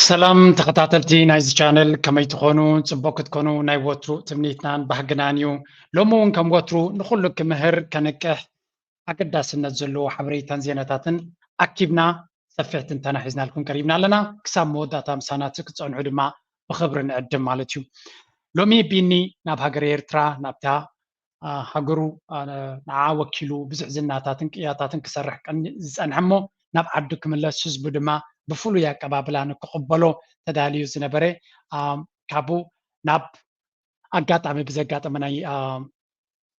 ሰላም ተኸታተልቲ ናይዚ ቻነል ከመይ ትኾኑ ጽቡቕ ክትኮኑ ናይ ወትሩ ትምኒትናን ባህግናን እዩ ሎሚ እውን ከም ወትሩ ንኹሉ ክምህር ከንቅሕ ኣገዳስነት ዘለዎ ሓበሬታን ዜናታትን ኣኪብና ሰፊሕ ትንተና ሒዝናልኩም ቀሪብና ኣለና ክሳብ መወዳእታ ምሳና ክትጸንሑ ድማ ብኽብሪ ንዕድም ማለት እዩ ሎሚ ቢኒ ናብ ሃገር ኤርትራ ናብታ ሃገሩ ንዓ ወኪሉ ብዙሕ ዝናታትን ቅያታትን ክሰርሕ ዝጸንሐ እሞ ናብ ዓዱ ክምለስ ህዝቡ ድማ ብፍሉይ ኣቀባብላ ንክቕበሎ ተዳልዩ ዝነበረ ካብኡ ናብ ኣጋጣሚ ብዘጋጠመ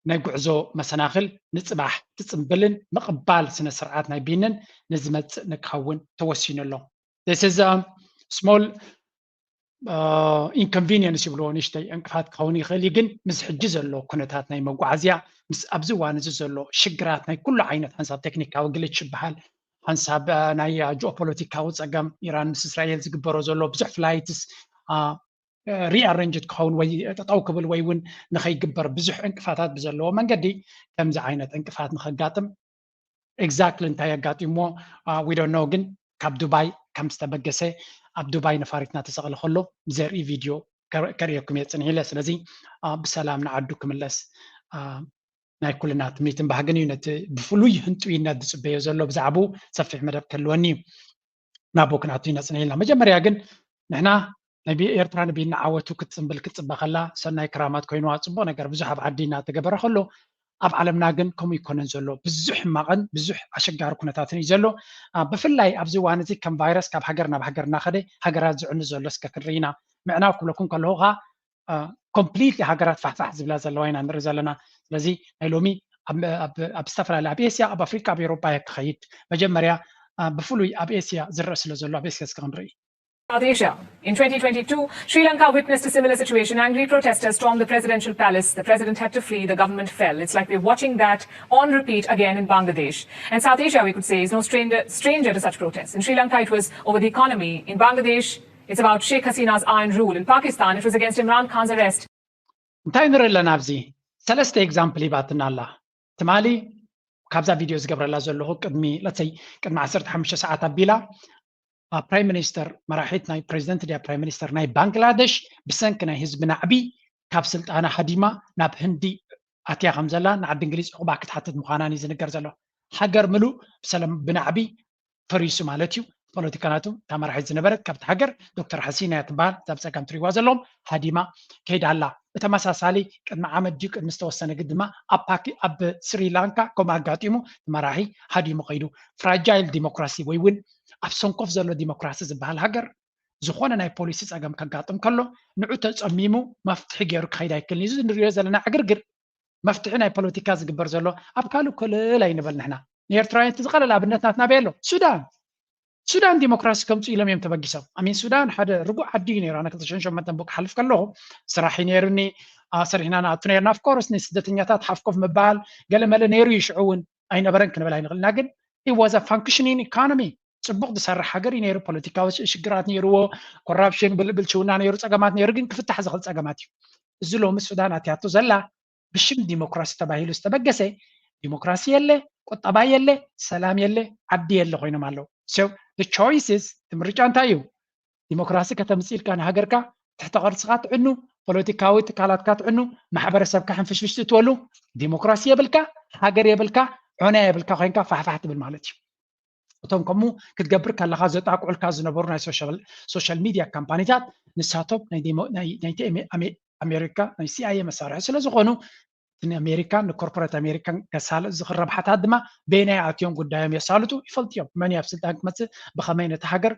ናይ ጉዕዞ መሰናኽል ንፅባሕ ትፅምብልን ምቕባል ስነ ስርዓት ናይ ቢንን ንዝመፅእ ንክኸውን ተወሲኑ ኣሎ this is a small inconvenience ይብልዎ ንእሽተይ እንቅፋት ክኸውን ይኽእል እዩ ግን ምስ ሕጂ ዘሎ ኩነታት ናይ መጓዓዝያ ምስ ኣብዚ እዋን እዚ ዘሎ ሽግራት ናይ ኩሉ ዓይነት ሓንሳብ ቴክኒካዊ ግልች ይበሃል ሓንሳብ ናይ ጂኦፖለቲካዊ ፀገም ኢራን ምስ እስራኤል ዝግበሮ ዘሎ ብዙሕ ፍላይትስ ሪኣሬንጅድ ክኸውን ወይ ጠጠው ክብል ወይ እውን ንኸይግበር ብዙሕ እንቅፋታት ብዘለዎ መንገዲ ከምዚ ዓይነት እንቅፋት ንኸጋጥም ኤግዛክትሊ እንታይ ኣጋጢሞ ዊ ዶንት ኖ ግን ካብ ዱባይ ከም ዝተበገሰ ኣብ ዱባይ ነፋሪትና ተሰቕለ ከሎ ዘርኢ ቪድዮ ከርእየኩም እየ ፅንሒ ኢለ ስለዚ ብሰላም ንዓዱ ክምለስ ናይ ኩልና ትምኒትን ባህግን እዩ ነቲ ብፍሉይ ህንጥዩነት ዝፅበዮ ዘሎ ብዛዕባኡ ሰፊሕ መደብ ከልወኒ እዩ ናብኡ ክንኣቱ ኢና ፅንሒ ኢልና መጀመርያ ግን ንሕና ናይ ኤርትራ ንቢና ዓወቱ ክትፅምብል ክትፅበ ከላ ሰናይ ክራማት ኮይኑዋ ፅቡቅ ነገር ብዙሕ ኣብ ዓዲ እናተገበረ ከሎ ኣብ ዓለምና ግን ከምኡ ይኮነን ዘሎ ብዙሕ ማቐን ብዙሕ ኣሸጋሪ ኩነታትን እዩ ዘሎ ብፍላይ ኣብዚ እዋን እዚ ከም ቫይረስ ካብ ሃገር ናብ ሃገር እናኸደ ሃገራት ዝዕኑ ዘሎ እስከ ክንርኢና ምዕናው ክብለኩም ከለኹ ኸ ኮምፕሊትሊ ሃገራት ፋሕፋሕ ዝብላ ዘለዋ ኢና ንርኢ ዘለና ስለዚ ናይ ሎሚ ኣብ ዝተፈላለዩ ኣብ ኤስያ ኣብ ኣፍሪካ ኣብ ኤውሮጳ ክኸይድ መጀመርያ ብፍሉይ ኣብ ኤስያ ዝረአ ስለ ዘሎ ኣብ ኤስያ እስከ ክንርኢ South Asia. In 2022, Sri Lanka witnessed a similar situation. Angry protesters stormed the presidential palace. The president had to flee. The government fell. It's like we're watching that on repeat again in Bangladesh. And South Asia, we could say, is no stranger to such protests. In Sri Lanka, it was over the economy. In Bangladesh, it's about Sheikh Hasina's iron rule. In Pakistan, it was against Imran Khan's arrest. እንታይ ንርኢ ኣለና ኣብዚ ሰለስተ ኤግዛምፕል ይባትና ኣላ ትማሊ ካብዛ ቪድዮ ዝገብረላ ዘለኹ ቅድሚ ለተይ ቅድሚ 15 ሰዓት ኣቢላ ፕራይም ሚኒስተር መራሒት ናይ ፕሬዚደንት ድያ ፕራይም ሚኒስተር ናይ ባንግላዴሽ ብሰንኪ ናይ ህዝቢ ናዕቢ ካብ ስልጣና ሃዲማ ናብ ህንዲ ኣትያ ከም ዘላ ንዓዲ እንግሊዝ ዕቑባ ክትሓትት ምዃናን እዩ ዝንገር ዘሎ ሃገር ምሉእ ብሰላም ብናዕቢ ፈሪሱ ማለት እዩ ፖለቲካናቱ እታ መራሒት ዝነበረት ካብቲ ሃገር ዶክተር ሓሲና እያ ትበሃል እዛ ብፀጋም ትሪእዋ ዘለዎም ሃዲማ ከይዳ ኣላ ብተመሳሳሊ ቅድሚ ዓመት ድዩ ቅድሚ ዝተወሰነ ግን ድማ ኣብ ስሪላንካ ከምኡ ኣጋጢሙ መራሒ ሃዲሙ ከይዱ ፍራጃይል ዲሞክራሲ ወይ እውን ኣብ ሰንኮፍ ዘሎ ዲሞክራሲ ዝበሃል ሃገር ዝኾነ ናይ ፖሊሲ ፀገም ከጋጥም ከሎ ንዑ ተፀሚሙ መፍትሒ ገይሩ ክኸይድ ኣይክእልን እዩ ንሪኦ ዘለና ዕግርግር መፍትሒ ናይ ፖለቲካ ዝግበር ዘሎ ኣብ ካልእ ክልል ኣይንበል ንሕና ንኤርትራውያን ዝቐለለ ኣብነት ናትና በየ ኣሎ ሱዳን ዲሞክራሲ ከምፁ ኢሎም እዮም ተበጊሶም ኣሚን ሱዳን ሓደ ርጉእ ዓዲ እዩ ነይሩ ኣነ 2008 ቦ ክሓልፍ ከለኹ ስራሕ ነይሩኒ ሰሪሕና ንኣቱ ነርና ኣፍኮርስ ንስደተኛታት ሓፍኮፍ ምባል ገለመለ ነይሩ እዩ ሽዑ እውን ኣይነበረን ክንብል ኣይንኽእልና ግን it was a functioning economy ጽቡቕ ዝሰርሕ ሃገር እዩ ነይሩ ፖለቲካዊ ሽግራት ነይሩዎ ኮራፕሽን ብልሽውና ነይሩ ፀገማት ነይሩ ግን ክፍታሕ ዝኽእል ፀገማት እዩ እዚ ሎሚ ሱዳን ኣትያቶ ዘላ ብሽም ዲሞክራሲ ተባሂሉ ዝተበገሰ ዲሞክራሲ የለ ቁጠባ የለ ሰላም የለ ዓዲ የለ ኮይኖም ኣለዉ so the choices ምርጫ እንታይ እዩ ዲሞክራሲ ከተምፂኢልካ ንሃገርካ ትሕቲ ቅርፅካ ትዕኑ ፖለቲካዊ ትካላትካ ትዕኑ ማሕበረሰብካ ሕንፍሽፍሽ ትወሉ ዲሞክራሲ የብልካ ሃገር የብልካ ዑና የብልካ ኮይንካ ፋሕፋሕ ትብል ማለት እዩ እቶም ከምኡ ክትገብር ከለካ ዘጣቅዑልካ ዝነበሩ ናይ ሶሻል ሚድያ ካምፓኒታት ንሳቶም ናይቲ ኣሜሪካ ናይ ሲኣይኤ መሳርሒ ስለ ዝኾኑ ንኣሜሪካ ንኮርፖሬት ኣሜሪካን ከሳልጥ ዝኽእል ረብሓታት ድማ በናይ ኣትዮም ጉዳዮም የሳልጡ ይፈልጥዮም መን ኣብ ስልጣን ክመፅእ ብኸመይ ነቲ ሃገር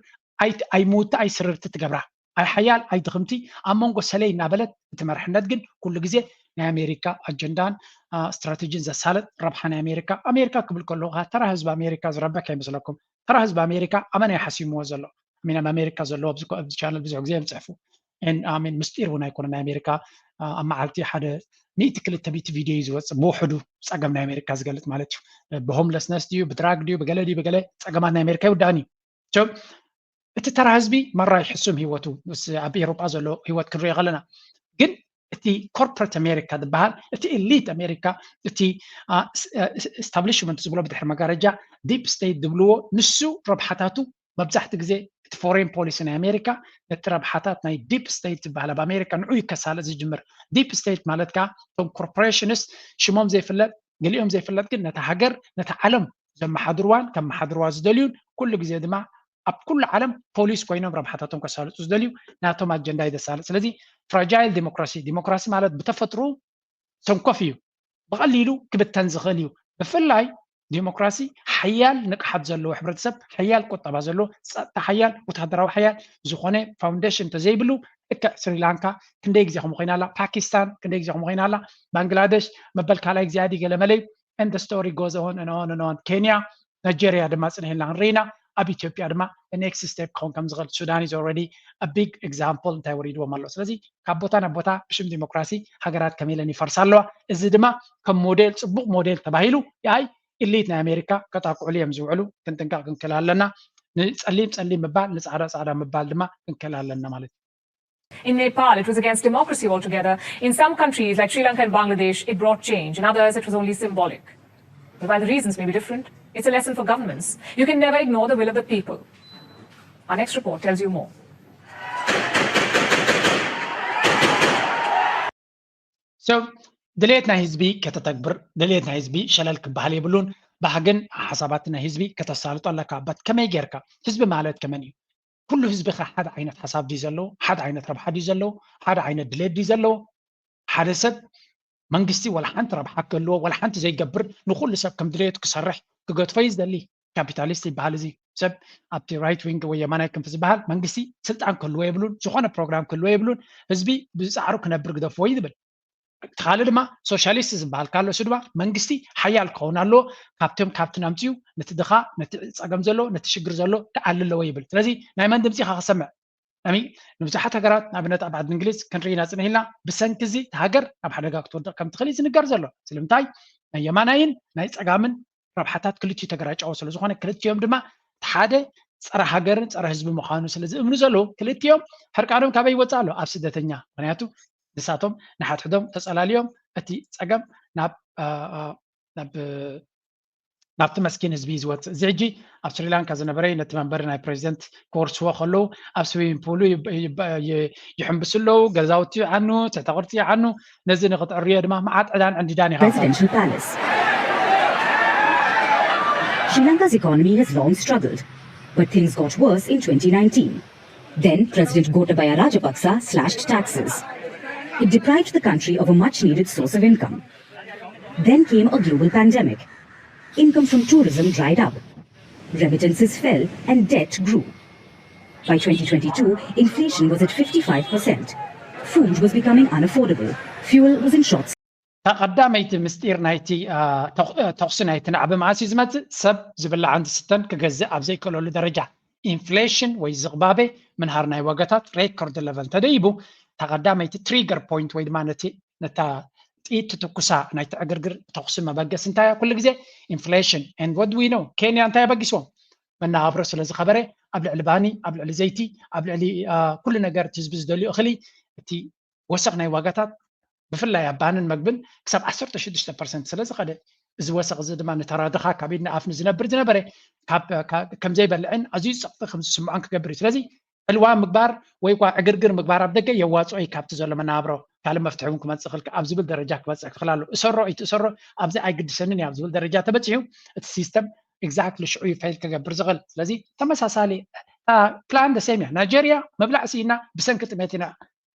ኣይሙውቲ ኣይስርርቲ ትገብራ ኣይ ሓያል ኣይ ድኽምቲ ኣብ መንጎ ሰለይ እናበለት እቲ መርሕነት ግን ኩሉ ግዜ ናይ ኣሜሪካ ኣጀንዳን ስትራቴጂን ዘሳልጥ ረብሓ ናይ ኣሜሪካ ክብል ከለኹ ተራ ህዝቢ ኣሜሪካ ዝረበክ ኣይመስለኩም ተራ ህዝቢ ኣሜሪካ ኣመና ይሓሲምዎ ዘሎ ሚን ኣብ ኣሜሪካ ዘለዎ ኣብዚ ቻነል ብዙሕ ግዜ ምፅሕፉ ኣሚን ምስጢር እውን ኣይኮነ ናይ ኣሜሪካ ኣብ መዓልቲ ሓደ 100 ቪድዮ እዩ ዝወፅእ ብውሕዱ ፀገም ናይ ኣሜሪካ ዝገልፅ ማለት እዩ ብሆምለስነስ ድዩ ብድራግ ድዩ ብገለ ድዩ ብገለ ፀገማት ናይ ኣሜሪካ ይውዳእን እዩ እቲ ተራ ህዝቢ መራ ይሕሱም ሂወቱ ኣብ ኤውሮጳ ዘሎ ሂወት ክንሪኦ ከለና ግን እቲ ኮርፖሬት ኣሜሪካ ዝበሃል እቲ ኤሊት ኣሜሪካ እቲ ኤስታብሊሽመንት ዝብሎ ብድሕሪ መጋረጃ ዲፕ ስቴት ዝብልዎ ንሱ ረብሓታቱ መብዛሕቲ ግዜ foreign policy in America نتربحات ناي deep state بحال بأمريكا نعوي كسالة زي جمر deep state مالتك توم corporations شموم زي فلت قليهم زي فلت كن نتحجر نتعلم زي محضروان كم محضروا زدليون كل جزء دماء أب كل عالم بوليس كوينهم ربحاتهم كسالة زدليو ناتهم أجندة إذا سالة سلذي fragile democracy مالت بتفترو سنكفيو بقليلو كبتنزغليو بفلاي ديمقراسي حيال نقحت زلو حبرتسب حيال قطبه زلو حيال وتهدراو حيال زخونه فاونديشن تزيبلو سريلانكا كندي غزيهم خينالا باكستان كندي غزيهم خينالا بنغلاديش مبل كالاي زيادي غلملي and the story goes on and on and on كينيا نيجيريا دما صنهلان رينا اب اثيوبيا دما the next step كم زغل Sudan is already a big example انت وريدو مالو ስለዚህ ካብቦታ ናብ ቦታ ብሽም ዲሞክራሲ ሃገራት ከመይለን ይፈርሳለዋ እዚ ድማ ከም ሞዴል ጽቡቅ ሞዴል ተባሂሉ ያይ إليت أمريكا كتاكو عليهم زوعلو كنتنقع كنكلالنا نصليم مبال نصعدا مبال دما كنكلالنا مالت. In Nepal, it was against democracy altogether. In some countries, like Sri Lanka and Bangladesh, it brought change. In others, it was only symbolic. But while the reasons may be different, it's a lesson for governments. You can never ignore the will of the people. Our next report tells you more. So, دليتنا حزبي كتتكبر دليتنا حزبي شلل كبحال يبلون بحقن حساباتنا حزبي كتسالطوا الله كعبات كما يجركا حزب مالات كمان كل حزب حد عينة حساب دي زلو حد عينة ربح دي زلو حد عينة دليت دي زلو حد سب منقستي ولا حنت ربح كله ولا حنت زي جبر نقول لسب كم دليت كسرح كقط فايز دلي كابيتاليستي بحالزي سب أبتي رايت وينج ويا مانا كم في بحال منقستي سلطان كله يبلون سخونة برنامج كله يبلون حزبي بزعرو كنا برقدة فويد بل تخيل ما سوشياليستيزم بالكالو سدوا منغستي حيال كونالو كابتن امتيو نتدخا نتصقم زلو نتشجر زلو تعللو يبل ስለዚህ ናይ መን ድምፂ ከሰምዕ ኣሚ ንብዙሓት ሃገራት ንኣብነት ኣብ ዓዲ እንግሊዝ ክንሪኢና ፅንሂልና ብሰንኪ እዚ ሃገር ኣብ ሓደጋ ክትወድቕ ከም ትኽእል ዝንገር ዘሎ ስለምንታይ ናይ የማናይን ናይ ፀጋምን ረብሓታት ክልቲኡ ተገራጫው ስለ ዝኾነ ክልቲኦም ድማ ሓደ ፀረ ሃገርን ፀረ ህዝቢ ምዃኑ ስለ ዝእምኑ ዘሎ ክልቲኦም ሕርቃኖም ካበይ ይወፅእ ኣሎ ኣብ ስደተኛ ምክንያቱ ንሳቶም ንሓትሕዶም ተጸላልዮም እቲ ፀገም ናብቲ መስኪን ህዝቢ ዝወፅእ እዚ ሕጂ ኣብ ስሪላንካ ዝነበረ ነቲ መንበሪ ናይ ፕሬዚደንት ክወርስዎ ከለዉ ኣብ ስዊሚንግ ፑሉ ይሕምብሱ ኣለዉ ገዛውቲ ይዓኑ ተተቕርፂ ይዓኑ ነዚ ንኽትዕርዮ ድማ መዓት ዕዳን ዕንዲዳን ይኻ Presidential Palace. Sri Lanka's economy has long struggled, but things got worse in 2019. Then President Gotabaya Rajapaksa slashed taxes. It deprived the country of a much-needed source of income. Then came a global pandemic. Income from tourism dried up. Remittances fell and debt grew. By 2022, inflation was at 55%. Food was becoming unaffordable. Fuel was in short supply. ተቐዳመይቲ ምስጢር ናይቲ ተኽሲ ናይቲ ናዕቢ መዓስ እዩ ዝመፅእ ሰብ ዝብላዕ አንዲ ስተን ክገዝእ ኣብ ዘይከለሉ ደረጃ ኢንፍሌሽን ወይ ዝቕባቤ ምንሃር ናይ ዋጋታት ሬኮርድ ሌቨል ተደይቡ ተቐዳመይቲ ትሪገር ፖይንት ወይ ድማ ነታ ጥኢት ትኩሳ ናይቲ ዕግርግር ተኽሲ መበገስ እንታይ ኩሉ ግዜ ኢንፍሌሽን ኤንድ ወት ዊ ኖ ኬንያ እንታይ ኣበጊስዎም መናሃብሮ ስለ ዝኸበረ ኣብ ልዕሊ ባኒ ኣብ ልዕሊ ዘይቲ ኣብ ልዕሊ ኩሉ ነገር እቲ ህዝቢ ዝደልዩ እኽሊ እቲ ወሰኽ ናይ ዋጋታት ብፍላይ ኣብ ባንን መግብን ክሳብ 16% ስለ ዝኸደ እዚ ወሰኽ እዚ ድማ ንተራድኻ ካብ ኢድና ኣፍ ዝነበረ ከም ዘይበልዕን ኣዝዩ ፀቕጢ ከም ዝስምዖን ክገብር እዩ ስለዚ ዕልዋ ምግባር ወይ ኳ ዕግርግር ምግባር ኣብ ደገ የዋፅኦ ካብቲ ዘሎ መናብሮ ካልእ መፍትሒ እውን ክመፅእ ክልካ ኣብ ዝብል ደረጃ ክበፅሕ ክኽእል ኣሎ እሰሮ እሰሮ ኣብዚ ኣይግድሰንን ኣብ ዝብል ደረጃ ተበፂሑ እቲ ሲስተም ኤግዛክትሊ ሽዑ ፌል ክገብር ዝኽእል ስለዚ ተመሳሳሊ ፕላን ደሰም እያ ናይጀርያ መብላዕ ሲኢና ብሰንኪ ጥሜት ኢና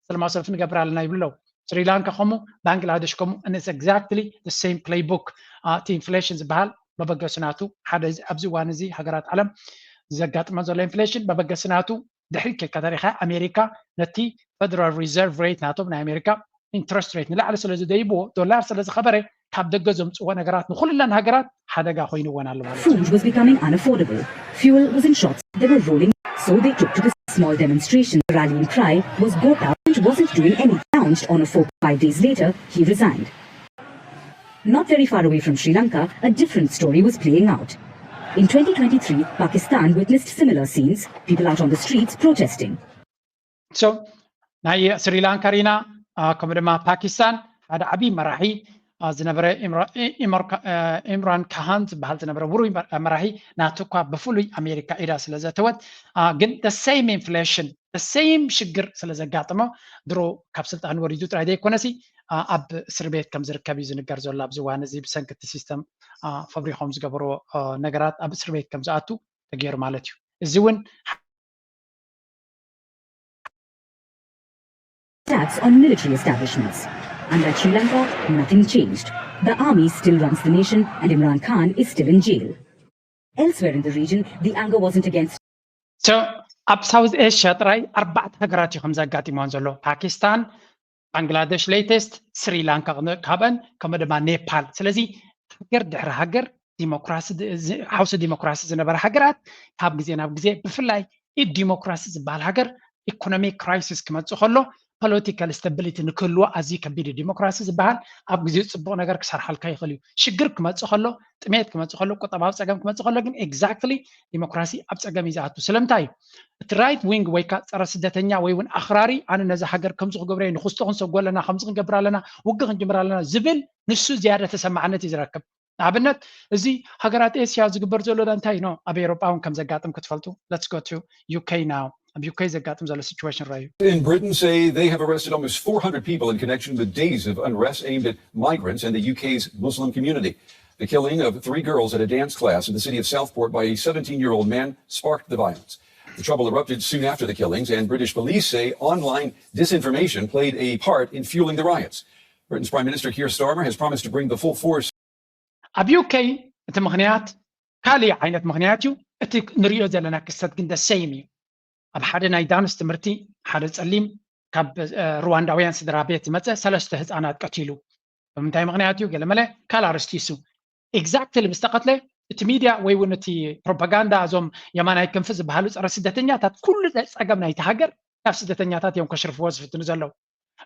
ሰላማዊ ሰልፊ ንገብር ኣለና ይብለው Sri Lanka komu, Bangladesh komu, and it's exactly the same playbook. The inflation ዝበሃል በበገስናቱ ሓደ ኣብዚ ዋን እዚ ሃገራት ዓለም ዘጋጥመ ዘሎ ኢንፍሌሽን በበገስናቱ ድሕሪ ከልካ ታሪኻ ኣሜሪካ ነቲ ፌደራል ሪዘርቭ ሬት ናቶም ናይ ኣሜሪካ ኢንትረስት ሬት ንላዕሊ ስለ ዝደይብዎ ዶላር ስለ ዝኸበረ ካብ ደገ ዘምፅዎ ነገራት ንኩሉለን ሃገራት ሓደጋ ኮይኑዎን ኣሎ ማለት Food was becoming unaffordable. Fuel was in short. They were rolling, so they took to the small demonstration. The rallying cry was Gotabaya wasn't doing anything. Announced on a 5 days later, he resigned. Not very far away from Sri Lanka, a different story was playing out. In 2023, Pakistan witnessed similar scenes, people out on the streets protesting. So, ናይ Sri Lanka ሪና ከምኡ ድማ ፓኪስታን ሓደ ዓብይ መራሒ ዝነበረ ኢምራን ካሃን ዝበሃል ዝነበረ ውሩይ መራሒ ናቱ እኳ ብፍሉይ ኣሜሪካ ኢዳ ስለ ዘተወት ግን the same inflation the same ሽግር ስለ ዘጋጥሞ ድሮ ካብ ስልጣን ወሪዱ ጥራይ ዘይኮነሲ ኣብ እስር ቤት ከም ዝርከብ እዩ ዝንገር ዘሎ ኣብዚ እዋን እዚ ብሰንኪ እቲ ሲስተም ፈብሪኾም ዝገበሮ ነገራት ኣብ እስር ቤት ከም ዝኣቱ ተገይሩ ማለት እዩ እዚ እውን tax on military establishments. Unlike Sri Lanka, nothing changed. The army still runs the nation and Imran Khan is still in jail. Elsewhere in the region, the anger wasn't against... So, ab South Asia, try arbaat hagarati ከም ዘጋጢሞን ዘሎ ፓኪስታን ባንግላዴሽ ሌተስት ስሪ ላንካ ካበን ከም ድማ ኔፓል ስለዚ ሃገር ድሕሪ ሃገር ዲሞክራሲ ሓውሲ ዲሞክራሲ ዝነበረ ሃገራት ካብ ግዜ ናብ ግዜ ብፍላይ ዲሞክራሲ ዝበሃል ሃገር ኢኮኖሚክ ክራይሲስ ክመጽእ ከሎ ፖለቲካል ስታቢሊቲ ንክህልዎ ኣዝዩ ከቢድ ዲሞክራሲ ዝበሃል ኣብ ግዜ ፅቡቅ ነገር ክሰርሓልካ ይኽእል እዩ ሽግር ክመጽእ ከሎ ጥሜት ክመጽእ ከሎ ቁጠባዊ ፀገም ክመጽእ ከሎ ግን ኤግዛክትሊ ዲሞክራሲ ኣብ ፀገም እዩ ዝኣቱ ስለምንታይ እቲ ራይት ዊንግ ወይ ከዓ ፀረ ስደተኛ ወይ እውን ኣኽራሪ ኣነ ነዚ ሃገር ከምዚ ክገብረ ንክስቶ ክንሰጎ ኣለና ከምዚ ክንገብር ኣለና ውጊ ክንጅምር ኣለና ዝብል ንሱ ዝያደ ተሰማዕነት እዩ ዝረክብ ንኣብነት እዚ ሃገራት ኤስያ ዝግበር ዘሎ እንታይ ነው ኣብ ኤሮጳ እውን ከም ዘጋጥም ክትፈልጡ let's go to UK now UK ዘጋጥም ዘሎ situation right in Britain say they have arrested almost 400 people in connection with days of unrest aimed at migrants and the UK's Muslim community. The killing of 3 girls at a dance class in the city of Southport by a 17-year-old man sparked the violence. The trouble erupted soon after the killings, and British police say online disinformation played a part in fueling the riots. Britain's Prime Minister Keir Starmer has promised to bring the full force. ኣብ UK እቲ ምኽንያት ካልእ ዓይነት ምኽንያት እዩ እቲ ንሪኦ ዘለና ክስተት ግን ደሰይም እዩ ኣብ ሓደ ናይ ዳንስ ትምህርቲ ሓደ ጸሊም ካብ ሩዋንዳውያን ስድራ ቤት ዝመፀ 3 ህፃናት ቀቲሉ ብምንታይ ምኽንያት እዩ ገለመለ ካላርስቲሱ ኤግዛክትሊ ምስ ተቐትለ እቲ ሚድያ ወይ እውን እቲ ፕሮፓጋንዳ እዞም የማናይ ክንፊ ዝበሃሉ ፀረ ስደተኛታት ኩሉ ፀገም ናይቲ ሃገር ካብ ስደተኛታት እዮም ከሽርፍዎ ዝፍትኑ ዘለው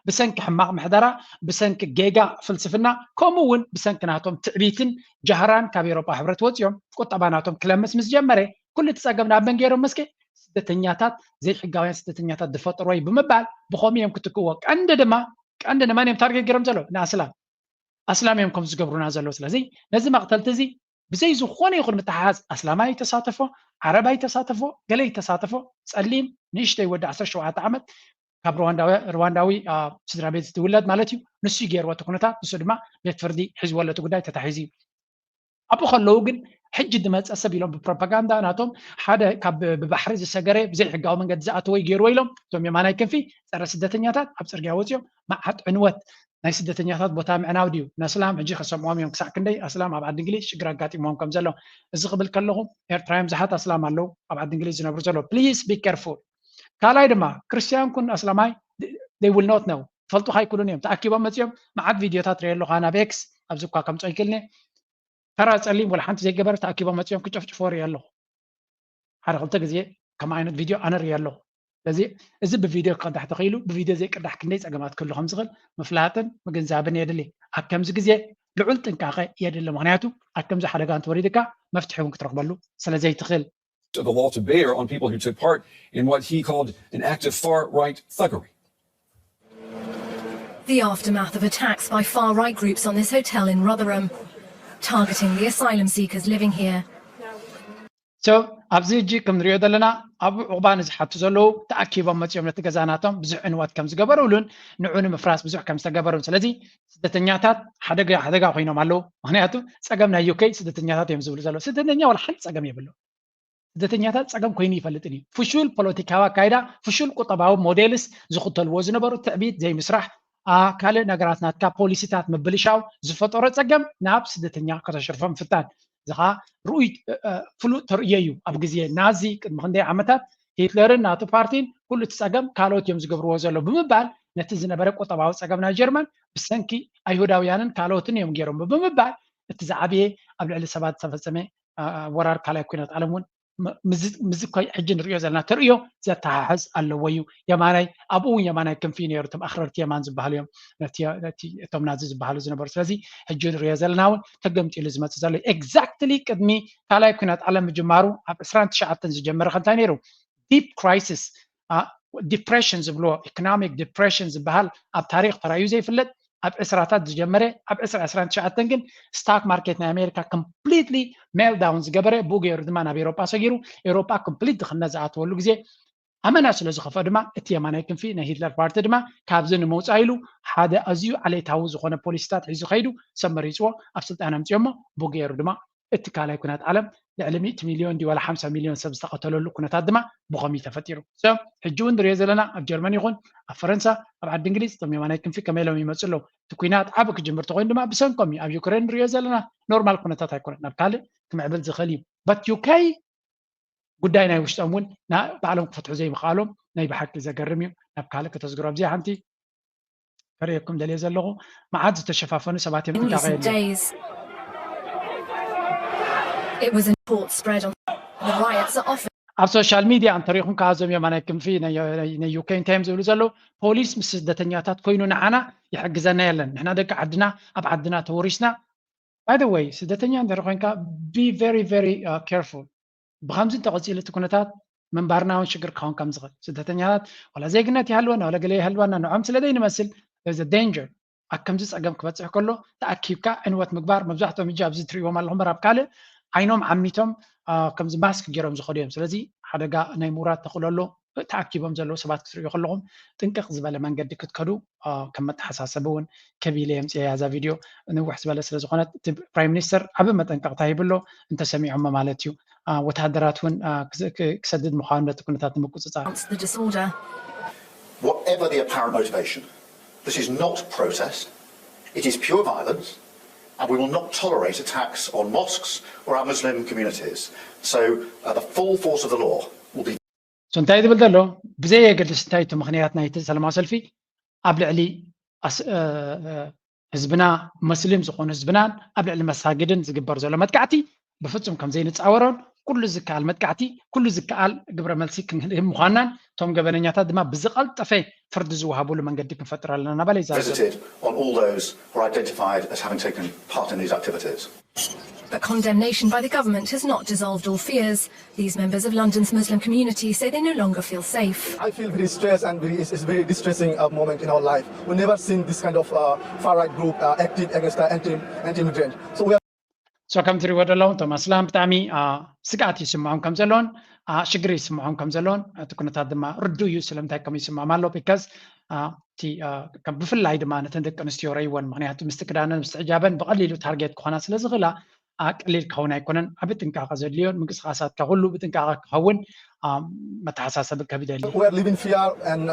ብሰንኪ ሕማቕ ምሕደራ ብሰንኪ ጌጋ ፍልስፍና ከምኡ እውን ብሰንኪ ናቶም ትዕቢትን ጃህራን ካብ ኤሮጳ ሕብረት ወፂኦም ቁጠባ ናቶም ክለምስ ምስ ጀመረ ኩሉ እቲ ፀገም ናብ መን ገይሮም መስከ ስደተኛታት ዘይሕጋውያን ስደተኛታት ዝፈጥሮ ወይ ብምባል ብኸመይ እዮም ክትክዎ ቀንዲ ድማ መን እዮም ታርጌት ገይሮም ዘሎ ንኣስላም ኣስላም እዮም ከም ዝገብሩና ዘሎ ስለዚ ነዚ መቕተልቲ እዚ ብዘይ ዝኾነ ይኹን ምትሓዝ ኣስላማይ ተሳተፎ ዓረባይ ተሳተፎ ገለይ ተሳተፎ ጸሊም ንእሽተይ ወዲ 17 ዓመት ካብ ሩዋንዳዊ ስድራ ቤት ዝውለድ ማለት እዩ ንሱ ገይርዎ እቲ ኩነታት ንሱ ድማ ቤት ፍርዲ ሒዝዎ እቲ ጉዳይ ተታሒዙ ኣብኡ ከለዉ ግን ሕጂ ድመፀ ሰብ ኢሎም ብፕሮፓጋንዳ ናቶም ሓደ ካብ ብባሕሪ ዝሰገረ ብዘይ ሕጋዊ መንገዲ ዝኣተወ ገይርዎ ኢሎም እቶም የማናይ ክንፊ ፀረ ስደተኛታት ኣብ ፅርግያ ወፂኦም መዓት ዕንወት ናይ ስደተኛታት ቦታ ምዕናው ድዩ ንኣስላም ሕጂ ከሰምዖም እዮም ክሳዕ ክንደይ ኣስላም ኣብ ዓዲ እንግሊዝ ሽግር ኣጋጢሞም ከም ዘሎ እዚ ክብል ከለኹ ኤርትራዮም ዝሓት ኣስላም ኣለው ኣብ ዓዲ እንግሊዝ ዝነብሩ ዘሎ ፕሊዝ ቢ ኬርፉል ካልኣይ ድማ ክርስቲያን ኩን ኣስላማይ they will not know ፈልጡ ካይኩሉን እዮም ተኣኪቦም መፅኦም መዓት ቪድዮታት ሪኦ ኣለኹ ናብ ኤክስ ኣብዚ እኳ ከምፆ ይክልኒ ተራ ጸሊም ወላ ሓንቲ ዘይገበረ ተኣኪቦም መፅኦም ክጨፍጭፎ ሪኦ ኣለኹ ሓደ ክልተ ግዜ ከም ዓይነት ቪድዮ ኣነ ሪኦ ኣለኹ ስለዚ እዚ ብቪድዮ ክቅዳሕ ተኽኢሉ ብቪድዮ ዘይቅዳሕ ክንደይ ፀገማት ክህሉ ከም ዝኽእል ምፍላጥን ምግንዛብን የድሊ ኣብ ከምዚ ግዜ ልዑል ጥንቃቐ የድሊ ምክንያቱ ኣብ ከምዚ ሓደጋ እንትወሪድካ መፍትሒ እውን ክትረክበሉ ስለዘይትኽእል of the law to bear on people who took part in what he called an act of far-right thuggery. The aftermath of attacks by far-right groups on this hotel in Rotherham, targeting the asylum seekers living here. So, ኣብዚ ሕጂ ከም ንሪኦ ዘለና ኣብ ዕቑባ ንዝሓቱ ዘለዉ ተኣኪቦም መፅኦም ነቲ ገዛናቶም ብዙሕ ዕንወት ከም ዝገበሩሉን ንዑ ንምፍራስ ብዙሕ ከም ዝተገበሩን ስለዚ ስደተኛታት ሓደጋ ኮይኖም ኣለዉ ምክንያቱ ፀገም ናይ ዩኬ ስደተኛታት እዮም ዝብሉ ዘለዉ ስደተኛ ወላ ሓንቲ ፀገም የብሉ ስደተኛታት ፀገም ኮይኑ ይፈልጥን እዩ ፍሹል ፖለቲካዊ ኣካይዳ ፍሹል ቁጠባዊ ሞዴልስ ዝኽተልዎ ዝነበሩ ትዕቢት ዘይምስራሕ ካልእ ነገራት ናትካ ፖሊሲታት ምብልሻው ዝፈጠሮ ፀገም ናብ ስደተኛ ከተሽርፎም ፍታን እዚ ከዓ ርኡይ ፍሉጥ ተርእዮ እዩ ኣብ ግዜ ናዚ ቅድሚ ክንደይ ዓመታት ሂትለርን ናቱ ፓርቲን ኩሉ እቲ ፀገም ካልኦት እዮም ዝገብርዎ ዘሎ ብምባል ነቲ ዝነበረ ቁጠባዊ ፀገም ናይ ጀርመን ብሰንኪ ኣይሁዳውያንን ካልኦትን እዮም ገይሮም ብምባል እቲ ዝዓበየ ኣብ ልዕሊ ሰባት ዝተፈፀመ ወራር ካልኣይ ኩናት ዓለም እውን ምዝኮይ ሕጂ ንሪኦ ዘለና ተርእዮ ዘተሓሕዝ ኣለዎ እዩ የማናይ ኣብኡ እውን የማናይ ክንፊ ነይሩ እቶም ኣኽረርቲ የማን ዝበሃሉ እዮም እቶም ናዚ ዝበሃሉ ዝነበሩ ስለዚ ሕጂ ንሪኦ ዘለና እውን ተገምጢሉ ዝመፅእ ዘሎ ኤግዛክትሊ ቅድሚ ካልኣይ ኩናት ዓለም ምጅማሩ ኣብ 29 ዝጀመረ ከንታይ ነይሩ ዲፕ ክራይሲስ ዲፕሬሽን ዝብልዎ ኢኮኖሚክ ዲፕሬሽን ዝበሃል ኣብ ታሪክ ተራእዩ ዘይፍለጥ ኣብ ዕስራታት ዝጀመረ ኣብ 2019 ግን ስታክ ማርኬት ናይ ኣሜሪካ ኮምፕሊትሊ ሜልዳውን ዝገበረ ብኡ ገይሩ ድማ ናብ ኤሮጳ ሰጊሩ ኤሮጳ ኮምፕሊት ድኽነት ዝኣተወሉ ግዜ ኣመና ስለ ዝኸፈ ድማ እቲ የማናይ ክንፊ ናይ ሂትለር ፓርቲ ድማ ካብዚ ንምውፃእ ኢሉ ሓደ ኣዝዩ ዓሌታዊ ዝኾነ ፖሊሲታት ሒዙ ኸይዱ ሰብ መሪፅዎ ኣብ ስልጣን ኣምፅዮ እሞ ብኡ ገይሩ ድማ እቲ ካልኣይ ኩናት ዓለም ልዕሊ 100 ሚልዮን ወላ 50 ሚልዮን ሰብ ዝተቐተለሉ ኩነታት ድማ ብኸምይ ተፈጢሩ ሕጂ እውን ንሪኦ ዘለና ኣብ ጀርመን ይኹን ኣብ ፈረንሳ ኣብ ዓዲ እንግሊዝ እቶም የማናይ ክንፊ ከመይ ኢሎም ይመፁ ኣለዉ እቲ ኩናት ዓብ ክጅምር ተኮይኑ ድማ ብሰንኮም እዩ ኣብ ዩክሬን ንሪኦ ዘለና ኖርማል ኩነታት ኣይኮነን ናብ ካልእ ክምዕብል ዝኽእል እዩ በት ዩኬይ ጉዳይ ናይ ውሽጦም እውን ባዕሎም ክፈትሑ ዘይምኽኣሎም ናይ ብሓቂ ዘገርም እዩ ናብ ካልእ ከተዝግሮ ኣብዚኣ ሓንቲ ከርእየኩም ደልየ ዘለኹ መዓት ዝተሸፋፈኑ ሰባት እዮም ጥንቃቐ የለን It was a report spread on the riots are often ኣብ ሶሻል ሚድያ እንተሪኢኹም ካብዞም የማናይ ክንፊ ናይ ዩኬ እንታይ እዮም ዝብሉ ዘለዉ ፖሊስ ምስ ስደተኛታት ኮይኑ ንዓና ይሕግዘና የለን ንሕና ደቂ ዓድና ኣብ ዓድና ተወሪስና ባይ ደ ወይ ስደተኛ እንተሪ ኮንካ ቢ ቨሪ ቨሪ ኬርፉል ብከምዚ እንተቐፂሉ እቲ ኩነታት ምንባርና እውን ሽግር ክኸውን ከም ዝኽእል ስደተኛታት ዋላ ዜግነት ይሃልወና ዋላ ገለ ይሃልወና ንዖም ስለዘይንመስል there's a danger ኣብ ከምዚ ፀገም ክበፅሕ ከሎ ተኣኪብካ ዕንወት ምግባር መብዛሕትኦም እጂ ኣብዚ ትሪእዎም ኣለኹም ኣብ ካልእ ዓይኖም ዓሚቶም ከምዚ ማስክ ገይሮም ዝኸዱ እዮም ስለዚ ሓደጋ ናይ ምውራድ ተኽእለሎ ተኣኪቦም ዘለዉ ሰባት ክትሪኡ ከለኹም ጥንቅቕ ዝበለ መንገዲ ክትከዱ ከም መተሓሳሰቢ እውን ከቢለ የምፅያ እዛ ቪድዮ ንውሕ ዝበለ ስለ ዝኾነት እቲ ፕራይም ሚኒስተር ዓብ መጠንቀቕታ ይብሎ እንተሰሚዖሞ ማለት እዩ ወታደራት እውን ክሰድድ ምዃኑ ነቲ ኩነታት ንምቁፅፃር the disorder. Whatever the apparent motivation, this is not protest, it is pure violence, and we will not tolerate attacks on mosques or our Muslim communities. So the full force of the law will be... So እንታይ ዝብል ዘሎ ብዘይ የገድስ እንታይ እቲ ምክንያት ናይቲ ሰላማዊ ሰልፊ ኣብ ልዕሊ ህዝብና መስሊም ዝኾኑ ህዝብናን ኣብ ልዕሊ መሳግድን ዝግበር ዘሎ መጥቃዕቲ ብፍጹም ከም ዘይንፃወሮን ኩሉ ዝከኣል መጥቃዕቲ ኩሉ ዝከኣል ግብረ መልሲ ምዃናን እቶም ገበነኛታት ድማ ብዝቐልጠፈ ፍርዲ ዝወሃብሉ መንገዲ ክንፈጥር ኣለና ናበለ visited on all those who are identified as having taken part in these activities. But condemnation by the government has not dissolved all fears. These members of London's Muslim community say they no longer feel safe. I feel very stressed and it's a very distressing moment in our life. We've never seen this kind of far-right group acting against anti-immigrant. So we are... So ከም ትሪእዎ ዘለኹም እቶም እስላም ብጣዕሚ ስጋኣት ይስምዖም ከም ዘለዎን ሽግሪ ይስምዖም ከም ዘለዎን እቲ ኩነታት ድማ ርዱ እዩ ስለምንታይ ከም ይስምዖም ኣሎ ቢካዝ እቲ ብፍላይ ድማ ነተን ደቂ ኣንስትዮ ረይወን ምክንያቱ ምስቲ ክዳነን ምስቲ ሕጃበን ብቐሊሉ ታርጌት ክኾና ስለ ዝኽእላ ቀሊል ክኸውን ኣይኮነን ዓብ ጥንቃቐ ዘድልዮን ምንቅስቃሳትካ ኩሉ ብጥንቃቐ ክኸውን መተሓሳሰቢ ከቢድ የድልዮ We are living fear and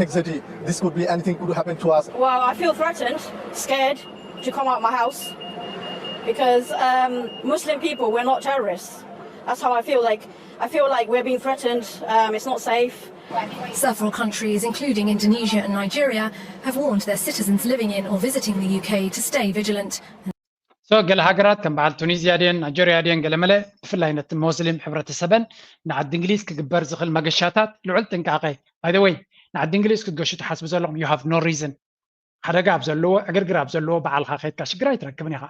anxiety. This could be anything could happen to us. Well, I feel threatened, scared to come out my house because Muslim people, we're not terrorists. That's how I feel like. I feel like we're being threatened. It's not safe. Several countries, including Indonesia and Nigeria, have warned their citizens living in or visiting the UK to stay vigilant. So ገለ ሃገራት ከም በዓል ቱኒዝያ ድን ናይጀርያ ድን ገለ መለ ብፍላይ ነቲ ሙስሊም ሕብረተሰበን ንዓዲ እንግሊዝ ክግበር ዝኽእል መገሻታት ልዑል ጥንቃቐ ባይ ዘ ወይ ንዓዲ እንግሊዝ ክትገሹ ትሓስቡ ዘለኹም you have no reason ሓደጋ ኣብ ዘለዎ ዕግርግር ኣብ ዘለዎ በዓልካ ከይድካ ሽግር ኣይትረክብን ኢኻ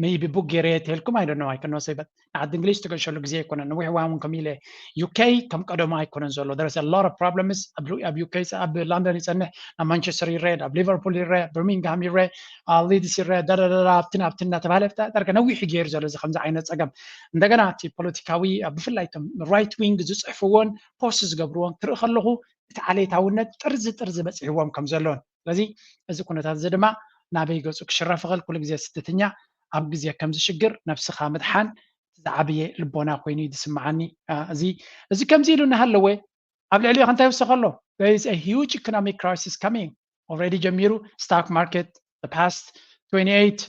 maybe book ገይረ ተልኩም I don't know I cannot say but ንዓዲ እንግሊዝ ትገሸሉ ግዜ ኣይኮነን ንዊሕ እዋን ከም ኢለ UK ከም ቀደማ ኣይኮነን ዘሎ there is a lot of problems ኣብ UK ኣብ ለንደን ይፀንሕ ኣብ ማንቸስተር ይረአ ኣብ ሊቨርፑል ይረአ በርሚንግሃም ይረአ ሊድስ ይረአ ዳዳዳዳ ኣብትን እናተባሃለ ዳርጋ ነዊሕ ገይሩ ዘሎ እዚ ከምዚ ዓይነት ፀገም እንደገና እቲ ፖለቲካዊ ብፍላይ እቶም ራይት ዊንግ ዝፅሕፍዎን ፖስት ዝገብርዎን ክርኢ ከለኹ እቲ ዓሌታውነት ጥርዚ በፂሕዎም ከም ዘለዎን ስለዚ እዚ ኩነታት እዚ ድማ ናበይ ገፁ ክሽረፍ ይኽእል ኩሉ ግዜ ስደተኛ ኣብ ግዜ ከም ዝሽግር ነፍስኻ ምድሓን ዝዓብየ ልቦና ኮይኑ ይስምዓኒ እዚ ከምዚ ኢሉ እናሃለወ ኣብ ልዕሊኡ እንታይ ይውስኽ ኣሎ there is a huge economic crisis coming already ጀሚሩ stock market the past 28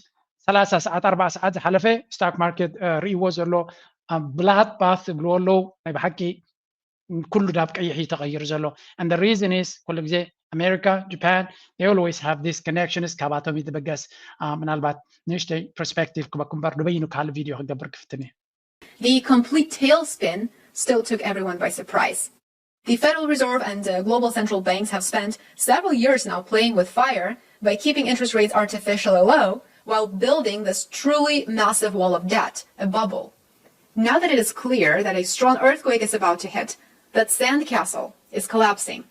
30 ሰዓት 40 ሰዓት ዝሓለፈ stock market ርእይዎ ዘሎ blood bath ብልዎ ኣለዉ ናይ ብሓቂ ኩሉ ዳብ ቀይሕ ተቐይሩ ዘሎ and the reason is ኩሉ ግዜ America, Japan, they always have this connections ካባቶም ይትበገስ ምናልባት ንእሽተይ perspective ክበኩምበር ንበይኑ ካል ቪድዮ ክገብር ክፍትኒ The complete tailspin still took everyone by surprise. The Federal Reserve and global central banks have spent several years now playing with fire by keeping interest rates artificially low while building this truly massive wall of debt, a bubble. Now that it is clear that a strong earthquake is about to hit, that sandcastle is collapsing.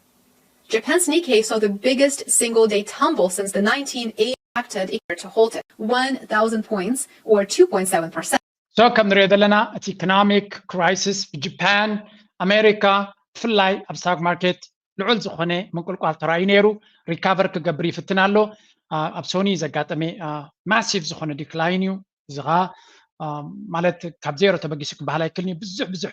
Japan's Nikkei saw the biggest single-day tumble since the 1980s acted to halt it, 1,000 points or 2.7%. So ከም ንሪኦ ዘለና እቲ ኢኮኖሚክ ክራይሲስ ብጃፓን ኣሜሪካ ብፍላይ ኣብ ስቶክ ማርኬት ልዑል ዝኾነ ምንቁልቋል ተራእዩ ነይሩ ሪካቨር ክገብር ይፍትን ኣሎ ኣብ ሶኒ ዘጋጠመ ማሲቭ ዝኾነ ዲክላይን እዩ እዚ ኸኣ ማለት ካብ ዜሮ ተበጊሱ ክበሃል ኣይክእልኒ ብዙሕ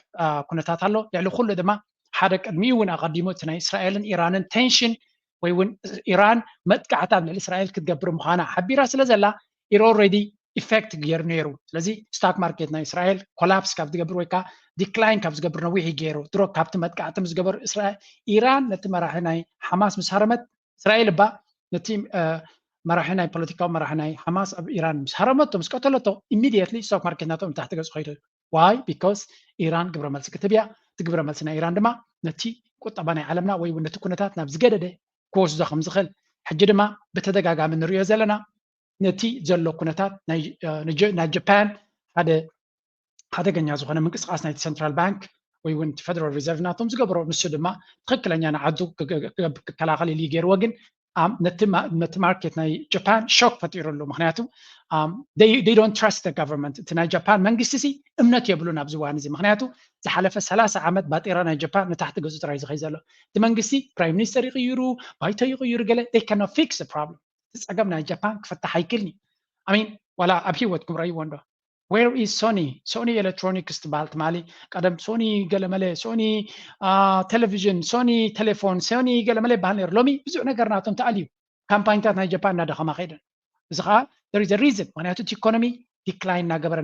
ኩነታት ኣሎ ልዕሊ ኩሉ ድማ ሓደ ቅድሚኡ እውን ኣቐዲሙ እቲ ናይ እስራኤልን ኢራንን ቴንሽን ወይ እውን ኢራን መጥቃዕታ ኣብ ልዕሊ እስራኤል ክትገብር ምዃና ሓቢራ ስለ ዘላ ኢት ኦልሬዲ ኢፌክት ገይሩ ነይሩ ስለዚ ስቶክ ማርኬት ናይ እስራኤል ኮላፕስ ካብ ዝገብር ወይ ከዓ ዲክላይን ካብ ዝገብር ነዊሕ ገይሩ ድሮ ካብቲ መጥቃዕቲ ምስ ገበሩ ኢራን ነቲ መራሒ ናይ ሓማስ ምስ ሃረመት እስራኤል ባ ነቲ መራሒ ናይ ፖለቲካዊ መራሒ ናይ ሓማስ ኣብ ኢራን ምስ ሃረመቶ ምስ ቀተለቶ ኢሚድየትሊ ስቶክ ማርኬት ናቶም ታሕቲ ገፁ ኸይዱ ዋይ ቢኮዝ ኢራን ግብረ መልሲ ክትብያ እቲ ግብረ መልሲ ናይ ኢራን ድማ ነቲ ቁጠባ ናይ ዓለምና ወይ እውን ነቲ ኩነታት ናብ ዝገደደ ክወስዶ ከም ዝኽእል ሕጂ ድማ ብተደጋጋሚ ንሪኦ ዘለና ነቲ ዘሎ ኩነታት ናይ ጃፓን ሓደገኛ ዝኾነ ምንቅስቃስ ናይቲ ሴንትራል ባንክ ወይ እውን ፌደራል ሪዘርቭ ናቶም ዝገብሮ ንሱ ድማ ትክክለኛ ንዓዱ ክከላኸል ኢሉ ገይርዎ ግን ነቲ ማርኬት ናይ ጃፓን ሾክ ፈጢሩሉ ምክንያቱ they don't trust the government እቲ ናይ ጃፓን መንግስቲ ሲ እምነት የብሉን ኣብዚ እዋን እዚ ምክንያቱ ዝሓለፈ 30 ዓመት ባጤራ ናይ ጃፓን ንታሕቲ ገፁ ጥራይ ዝኸይ ዘሎ እቲ መንግስቲ ፕራይም ሚኒስተር ይቕይሩ ባይቶ ይቕይሩ ገለ they cannot fix the problem እቲ ፀገም ናይ ጃፓን ክፈታሕ ኣይክእልኒ I mean ዋላ ኣብ ሂወትኩም ረእይዎ ዶ where is Sony electronics ትበሃል ትማሊ ቀደም ሶኒ ገለመለ ሶኒ ቴሌቪዥን ሶኒ ቴሌፎን ሶኒ ገለመለ ይበሃል ነይሩ ሎሚ ብዙሕ ነገር ናቶም ተኣልዩ ካምፓኒታት ናይ ጃፓን እናደኸማ ኸይደን እዚ ከዓ there is a reason ምክንያቱ እቲ ኢኮኖሚ ዲክላይን እናገበረ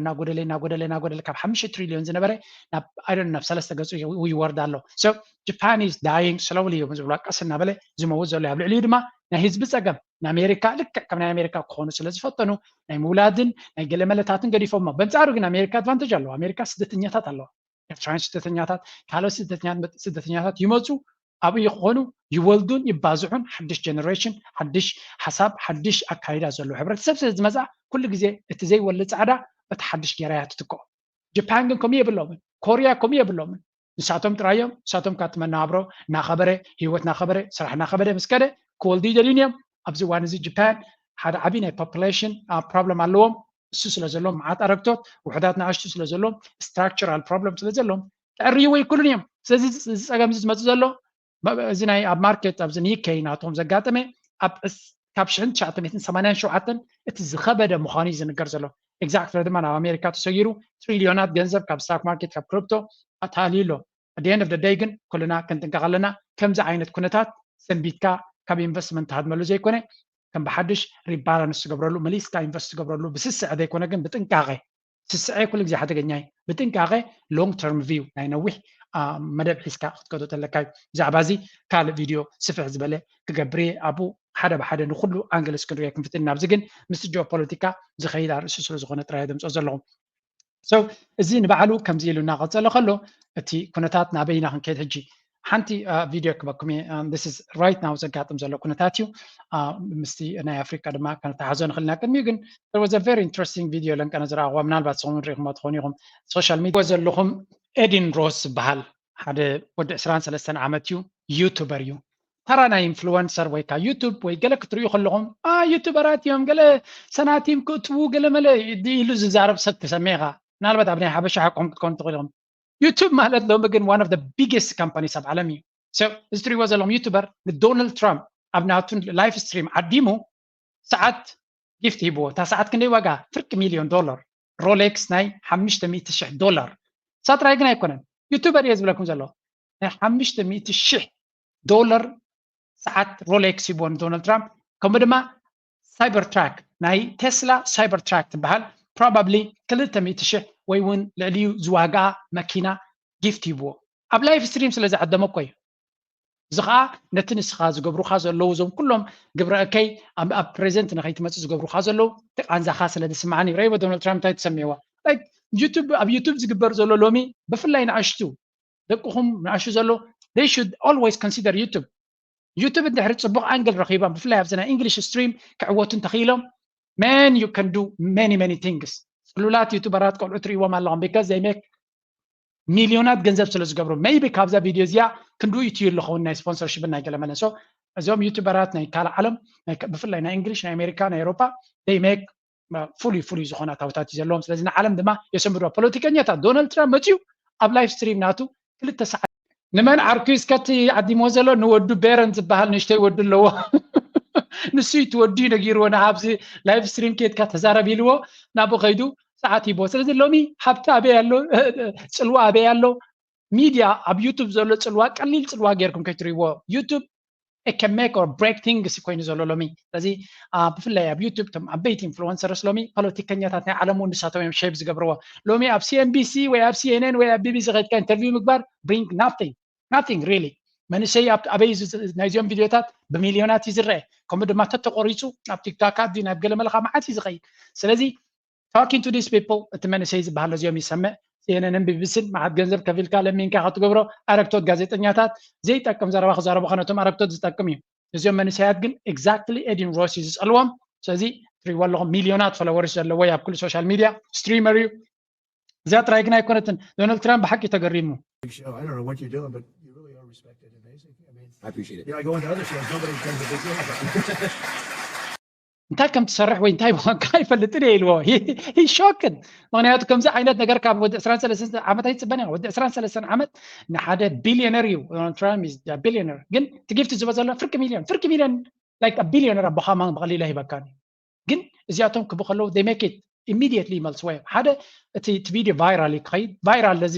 እናጎደለ ካብ 5 ትሪሊዮን ዝነበረ ናብ ኣይዶን ናብ 3 ገፁ ይወርድ ኣሎ so Japan is dying slowly እዮም ዝብሉ ቀስ እናበለ ዝመውት ዘሎ ኣብ ልዕሊኡ ድማ ናይ ህዝቢ ፀገም ንኣሜሪካ ልክዕ ከም ናይ ኣሜሪካ ክኾኑ ስለ ዝፈጠኑ ናይ ምውላድን ናይ ገለመለታትን ገዲፎሞ በንፃሩ ግን ኣሜሪካ ኣድቫንቴጅ ኣለዎ ኣሜሪካ ስደተኛታት ኣለዎ ኤርትራውያን ስደተኛታት ካልኦት ስደተኛታት ይመፁ ኣብኡ ክኾኑ ይወልዱን ይባዝሑን ሓድሽ ጀነሬሽን ሓድሽ ሓሳብ ሓድሽ ኣካይዳ ዘለዎ ሕብረተሰብ ስለ ዝመፃ ኩሉ ግዜ እቲ ዘይወልድ ፃዕዳ በቲ ሓድሽ ጌራያ ትትከኦ ጃፓን ግን ከምኡ የብሎምን ኮርያ ከምኡ የብሎምን ንሳቶም ጥራዮም ንሳቶም ካት መናብሮ እናኸበረ ሂወት እናኸበረ ስራሕ እናኸበረ ምስ ከደ ክወልዱ ይደልዩን እዮም ኣብዚ እዋን እዚ ጃፓን ሓደ ዓብይ ናይ ፖፑሌሽን ፕሮብለም ኣለዎም እሱ ስለ ዘሎም መዓት ኣረግቶት ውሕዳት ንኣሽቱ ስለ ዘሎም ስትራክቸራል ፕሮብለም ስለ ዘሎም ተዕርይዎ ይክእሉን እዮም ስለዚ እዚ ፀገም እዚ ዝመፁ ዘሎ እዚ ናይ ኣብ ማርኬት ኣብዚ ኒኬይ ናቶም ዘጋጠመ ካብ 1987 እቲ ዝኸበደ ምዃኑ እዩ ዝንገር ዘሎ ኤግዛክትሊ ድማ ናብ ኣሜሪካ ተሰጊሩ ትሪልዮናት ገንዘብ ካብ ስቶክ ማርኬት ካብ ክሪፕቶ ኣታሊሎ at the end of the day ግን ኩልና ክንጥንቀቕ ኣለና ከምዚ ዓይነት ኩነታት ሰንቢትካ ካብ ኢንቨስትመንት ሃድመሉ ዘይኮነ ከም ብሓድሽ ሪባላንስ ዝገብረሉ መሊስካ ኢንቨስት ዝገብረሉ ብስስዕ ዘይኮነ ግን ብጥንቃቐ ስስዐ ኩሉ ግዜ ሓደገኛ እዩ ብጥንቃቐ ሎንግ ተርም ቪው ናይ ነዊሕ መደብ ሒዝካ ክትከዶ ተለካ ብዛዕባ እዚ ካልእ ቪድዮ ስፍሕ ዝበለ ክገብር ኣብኡ ሓደ ብሓደ ንኩሉ ኣንግልስ ክንሪኦ ክንፍትን ናብዚ ግን ምስ ጂኦፖለቲካ ዝኸይድ ኣርእሲ ስለ ዝኾነ ጥራይ ድምፆ ዘለኹም so እዚ ንባዕሉ ከምዚ ኢሉ እናቐፀለ ከሎ እቲ ኩነታት ናበይና ክንከይድ ሕጂ ሓንቲ ቪድዮ ክበኩም እየ this is right now ዘጋጥም ዘሎ ኩነታት እዩ ምስቲ ናይ ኣፍሪካ ድማ ከነተሓዞ ንኽእልና ቅድሚኡ ግን there was a very interesting video ለንቀነ ዝረኣኽዋ ምናልባት ሰሙን ሪኢኹሞ ትኾኑ ኢኹም ሶሻል ሚድያ ዘለኹም ኤዲን ሮስ ዝበሃል ሓደ ወዲ 23 ዓመት እዩ ዩቱበር እዩ ተራ ናይ ኢንፍሉዌንሰር ወይ ከዓ ዩቱብ ወይ ገለ ክትሪኡ ከለኹም ዩቱበራት እዮም ገለ ሰናቲም ክእትዉ ገለ መለ ኢሉ ዝዛረብ ሰብ ትሰሚዕኻ ምናልባት ኣብ ናይ ሓበሻ ሓቆም ክትኮኑ ትኽእሉ ኢኹም ዩቱብ ማለት ሎሚ ግን one of the biggest companies ኣብ ዓለም እዩ so እዚ ትሪእዎ ዘለኹም ዩቱበር ንዶናልድ ትራምፕ ኣብ ናቱ ላይፍ ስትሪም ዓዲሙ ሰዓት ጊፍት ሂብዎ እታ ሰዓት ክንደይ ዋጋ ፍርቂ $1,000,000 ሮሌክስ ናይ $500,000 ሳጥራይ ግን ኣይኮነን ዩቱበር እየ ዝብለኩም ዘለኹ ናይ $500,000 ሰዓት ሮሌክስ ሂብዎ ንዶናልድ ትራምፕ ከምኡ ድማ ሳይበር ትራክ ናይ ቴስላ ሳይበር ትራክ ትበሃል probably 200,000 ወይ እውን ልዕሊኡ ዝዋጋ መኪና ጊፍት ሂብዎ ኣብ ላይፍ ስትሪም ስለ ዝዓደመ እኮ እዩ እዚ ከዓ ነቲ ንስኻ ዝገብሩካ ዘለዉ እዞም ኩሎም ግብረ እከይ ኣብ ፕሬዘንት ንኸይትመፅእ ዝገብሩካ ዘለዉ ቃንዛኻ ስለ ዝስማዓኒ ረይቦ ዶናልድ ትራምፕ እንታይ ትሰሚዕዋ ኣብ ዩቱብ ዝግበር ዘሎ ሎሚ ብፍላይ ንኣሽቱ ደቅኹም ንኣሽቱ ዘሎ they should always consider ዩቱብ እንድሕሪ ፅቡቕ ኣንግል ረኺቦም ብፍላይ ኣብዚ ናይ እንግሊሽ ስትሪም ክዕወቱ እንተኽኢሎም man you can do many things ጽሉላት ዩቱበራት ቆልዑ ትሪእዎም ኣለኹም because they make ሚሊዮናት ገንዘብ ስለ ዝገብሩ ሜይቢ ካብዛ ቪድዮ እዚኣ ክንዱ እዩ ኣለኸውን ናይ ስፖንሰርሺፕ ናይ ገለ መለሶ እዞም ዩቱበራት ናይ ካልእ ዓለም ብፍላይ ናይ እንግሊሽ ናይ ኣሜሪካ ናይ ኤውሮፓ they make ፍሉይ ዝኾነ ኣታውታት እዩ ዘለዎም ስለዚ ንዓለም ድማ የሰምድዋ ፖለቲከኛታት ዶናልድ ትራምፕ መፅዩ ኣብ ላይቭ ስትሪም ናቱ 2 ሰዓት ንመን ዓርኩስ ከቲ ዓዲሞ ዘሎ ንወዱ ቤረን ዝበሃል ንሽተይ ወዱ ኣለዎ ንሱ ይትወዱ ነጊርዎ ንኣብዚ ላይቭ ስትሪም ኬትካ ተዛረብ ኢልዎ ናብኡ ከይዱ ሰዓት ይቦ ስለዚ ሎሚ ሃብቲ ኣበይ ኣሎ ፅልዋ ኣበይ ኣሎ ሚድያ ኣብ ዩቱብ ዘሎ ፅልዋ ቀሊል ፅልዋ ጌርኩም ከይትሪእዎ ዩቱብ it can make or break things ኮይኑ ዘሎ ሎሚ ስለዚ ብፍላይ ኣብ ዩቱብ ቶም ዓበይቲ ኢንፍሉዌንሰርስ ሎሚ ፖለቲከኛታት ናይ ዓለሙ ንሳቶም እዮም ሼፕ ዝገብርዎ ሎሚ ኣብ ሲኤንቢሲ ወይ ኣብ ሲኤንኤን ወይ ኣብ ቢቢሲ ከይድካ ኢንተርቪው ምግባር bring nothing really መንሰይ ኣበይ ናይዚኦም ቪድዮታት ብሚልዮናት እዩ ዝረአ ከምኡ ድማ ተተቆሪፁ ናብ ቲክቶክ ኣዲ ናብ ገለ መለኻ መዓት እዩ ዝኸይድ ስለዚ talking to these people እቲ መንሰይ ዝበሃል እዚኦም ይሰምዕ ሲኤንኤንን ቢቢሲን መዓት ገንዘብ ከፊልካ ለሚንካ ክትገብሮ ኣረግቶት ጋዜጠኛታት ዘይጠቅም ዘረባ ክዛረቡ ከነቶም ኣረግቶት ዝጠቅም እዩ እዚኦም መንሰያት ግን ኤግዛክትሊ ኤዲን ሮስ እዩ ዝፀልዎም ስለዚ ትሪእዎ ኣለኹም ሚልዮናት ፎሎወርስ ዘለዎ ኣብ ኩሉ ሶሻል ሚድያ ስትሪመር እዩ እዚኣ ጥራይ ግን ኣይኮነትን ዶናልድ ትራምፕ ብሓቂ ተገሪሙ I appreciate it. Yeah, I go into other shows. Nobody does a big deal about it. እንታይ ከም ትሰርሕ ወይ እንታይ ምዃንካ ኣይፈልጥን እየ ኢልዎ ሂ ሾክድ ምክንያቱ ከምዚ ዓይነት ነገር ካብ ወዲ 23 ዓመት ኣይፅበን ወዲ 23 ዓመት ንሓደ ቢልዮነር እዩ ዶናልድ ትራምፕ is a billionaire ግን ትጊፍቲ ዝቦ ዘሎ ፍርቂ ሚልዮን like a billionaire ኣቦኻ ብቐሊሉ ኣይሂበካን ግን እዚኣቶም ክቡ ከለዉ they make it immediately መልስዎ ሓደ እቲ ቪድዮ ቫይራል ይከይድ ቫይራል ለዚ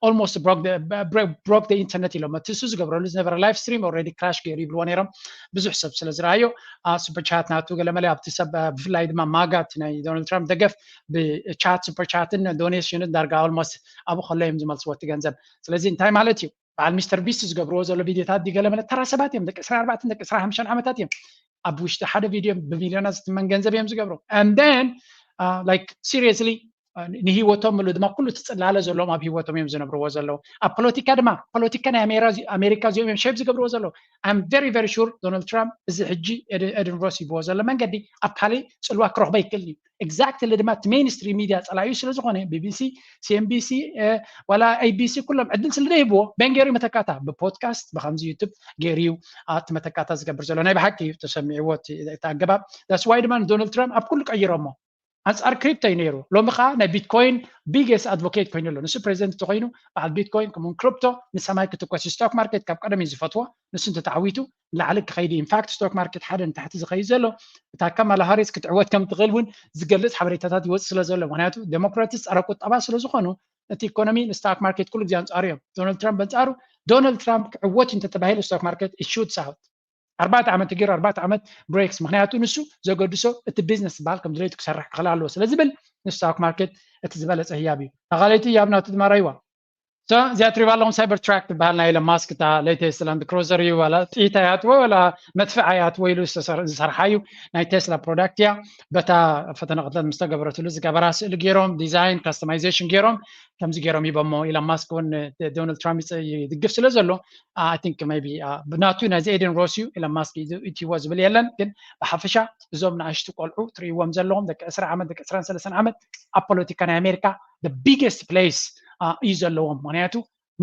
almost broke the internet ኢሎም እቲ እሱ ዝገብረሉ ዝነበረ ላይቭ ስትሪም ኦልሬዲ ክራሽ ገይሩ ይብልዎ ነይሮም ብዙሕ ሰብ ስለ ዝረኣዮ ሱፐር ቻት ናቱ ገለመለ ኣብቲ ሰብ ብፍላይ ድማ ማጋት ናይ ዶናልድ ትራምፕ ደገፍ ብቻት ሱፐር ቻትን ዶኔሽንን ዳርጋ almost ኣብኡ ከሎ እዮም ዝመልስዎ እቲ ገንዘብ ስለዚ እንታይ ማለት እዩ በዓል ሚስተር ቢስት ዝገብርዎ ዘሎ ቪድዮታት ገለመለ ተራ ሰባት እዮም ደቂ 24 ደቂ 25 ዓመታት እዮም ኣብ ውሽጢ ሓደ ቪድዮ ብሚልዮናት ዝትመን ገንዘብ እዮም ዝገብሩ and then like seriously ንሂወቶም ምሉ ድማ ኩሉ ትፅላለ ዘለዎም ኣብ ሂወቶም እዮም ዝነብርዎ ዘለዉ ኣብ ፖለቲካ ናይ ኣሜሪካ እዚኦም እዮም ሼፕ ዝገብርዎ ዘለዉ I'm very sure ዶናልድ ትራምፕ እዚ ሕጂ ኤድን ሮስ ይብዎ ዘሎ መንገዲ ኣብ ካሊእ ፅልዋ ክረኽቦ ይክእል እዩ ኤግዛክትሊ ድማ እቲ ሜይንስትሪም ሚድያ ፀላዩ ስለ ዝኾነ ቢቢሲ ሲኤንቢሲ ዋላ ኤቢሲ ኩሎም ዕድል ስለ ዘይህብዎ በን ገይሩ መተካታ ብፖድካስት ብከምዚ ዩቱብ ገይሩ እቲ መተካታ ዝገብር ዘሎ ናይ ብሓቂ እዩ ተሰሚዕዎ እቲ ኣገባብ ዳስ ዋይ ድማ ዶናልድ ትራምፕ ኣብ ኩሉ ቀይሮሞ አንጻር ክሪፕቶ እዩ ነይሩ ሎሚ ከዓ ናይ ቢትኮይን ቢግስት ኣድቮኬት ኮይኑ ኣሎ ንሱ ፕሬዚደንት እንተኮይኑ በዓል ቢትኮይን ከምኡውን ክሪፕቶ ንሰማይ ክትኮስ ስቶክ ማርኬት ካብ ቀደም እዩ ዝፈትዎ ንሱ እንተተዓዊቱ ላዕሊ ክኸይድ ኢንፋክት ስቶክ ማርኬት ሓደ ንታሕቲ ዝኸይድ ዘሎ እታ ካማላ ሃሪስ ክትዕወት ከም ትኽእል እውን ዝገልፅ ሓበሬታታት ይወፅእ ስለ ዘሎ ምክንያቱ ዴሞክራትስ ፀረ ቁጠባ ስለ ዝኾኑ እቲ ኢኮኖሚ ንስቶክ ማርኬት ኩሉ ግዜ አንጻሩ እዮም ዶናልድ ትራምፕ በንጻሩ ዶናልድ ትራምፕ ክዕወት እንተተባሂሉ ስቶክ ማርኬት ሹትስ ኣውት 4 ዓመት ገይሩ 4 ዓመት ብሬክስ ምክንያቱ ንሱ ዘገድሶ እቲ ቢዝነስ ዝበሃል ከም ድሌቱ ክሰርሕ ክኽእል ኣለዎ ስለዝብል ንስቶክ ማርኬት እቲ ዝበለፀ ህያብ እዩ ተኻለይቲ ህያብ ናቱ ድማ ረይዋ እዚኣ ትሪእዋ ኣለኹም ሳይበር ትራክ ትበሃል ናይ ኢሎን ማስክ እታ ሌቴስት ላንድ ክሩዘር እዩ ዋላ ጥኢት ኣያትዎ ዋላ መጥፍዕ ኣያትዎ ኢሉ ዝሰርሓ እዩ ናይ ቴስላ ፕሮዳክት እያ በታ ፈተነ ቅትለት ምስ ተገበረትሉ ዝገበራ ስእሊ ገይሮም ዲዛይን ካስተማይዜሽን ገይሮም ከምዚ ገይሮም ይቦሞ ኢሎን ማስክ እውን ዶናልድ ትራምፕ ይድግፍ ስለ ዘሎ ኣይ ቲንክ ሜይቢ ብናቱ ናይዚ ኤደን ሮስ እዩ ኢሎን ማስክ ኢትዎ ዝብል የለን ግን ብሓፈሻ እዞም ንኣሽቱ ቆልዑ ትሪእዎም ዘለኹም ደቂ 20 ዓመት ደቂ 23 ዓመት ኣብ ፖለቲካ ናይ ኣሜሪካ the biggest place እዩ ዘለዎም ምክንያቱ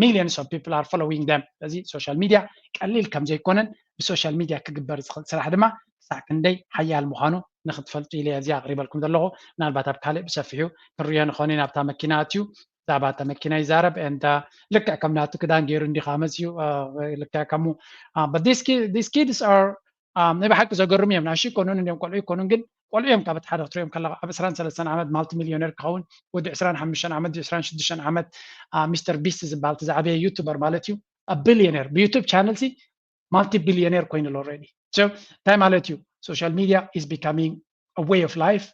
millions of people are following them ስለዚ ሶሻል ሚድያ ቀሊል ከም ዘይኮነን ብሶሻል ሚድያ ክግበር ዝኽእል ስራሕ ድማ ክሳዕ ክንደይ ሓያል ምዃኑ ንክትፈልጡ ኢለ እዚኣ ኣቕሪበልኩም ዘለኹ ምናልባት ኣብ ካልእ ብሰፊሑ ክንሪኦ ንኾነ ናብታ መኪና ኣትዩ ዛዕባ እታ መኪና ይዛረብ እንታ ልክዕ ከም ናቱ ክዳን ገይሩ እንዲኻ መፅዩ ልክዕ ከምኡ but these kids are ናይ ብሓቂ ዘገርሙ እዮም ናእሺ ይኮኑን እንዲኦም ቆልዑ ይኮኑን ግን ቆልዑ እዮም ካብ እቲ ሓደ ክትሪኦም ከለኻ ኣብ 23 ዓመት ማልቲ ሚልዮነር ክኸውን ወዲ 25 ዓመት 26 ዓመት ሚስተር ቢስት ዝበሃል ትዛዕበየ ዩቱበር ማለት እዩ ቢልዮነር ብዩቱብ ቻነል ሲ ማልቲ ቢልዮነር ኮይኑ ኣሎ ኦልሬዲ ሶ እንታይ ማለት እዩ ሶሻል ሚድያ ኢዝ ቢካሚንግ a way of life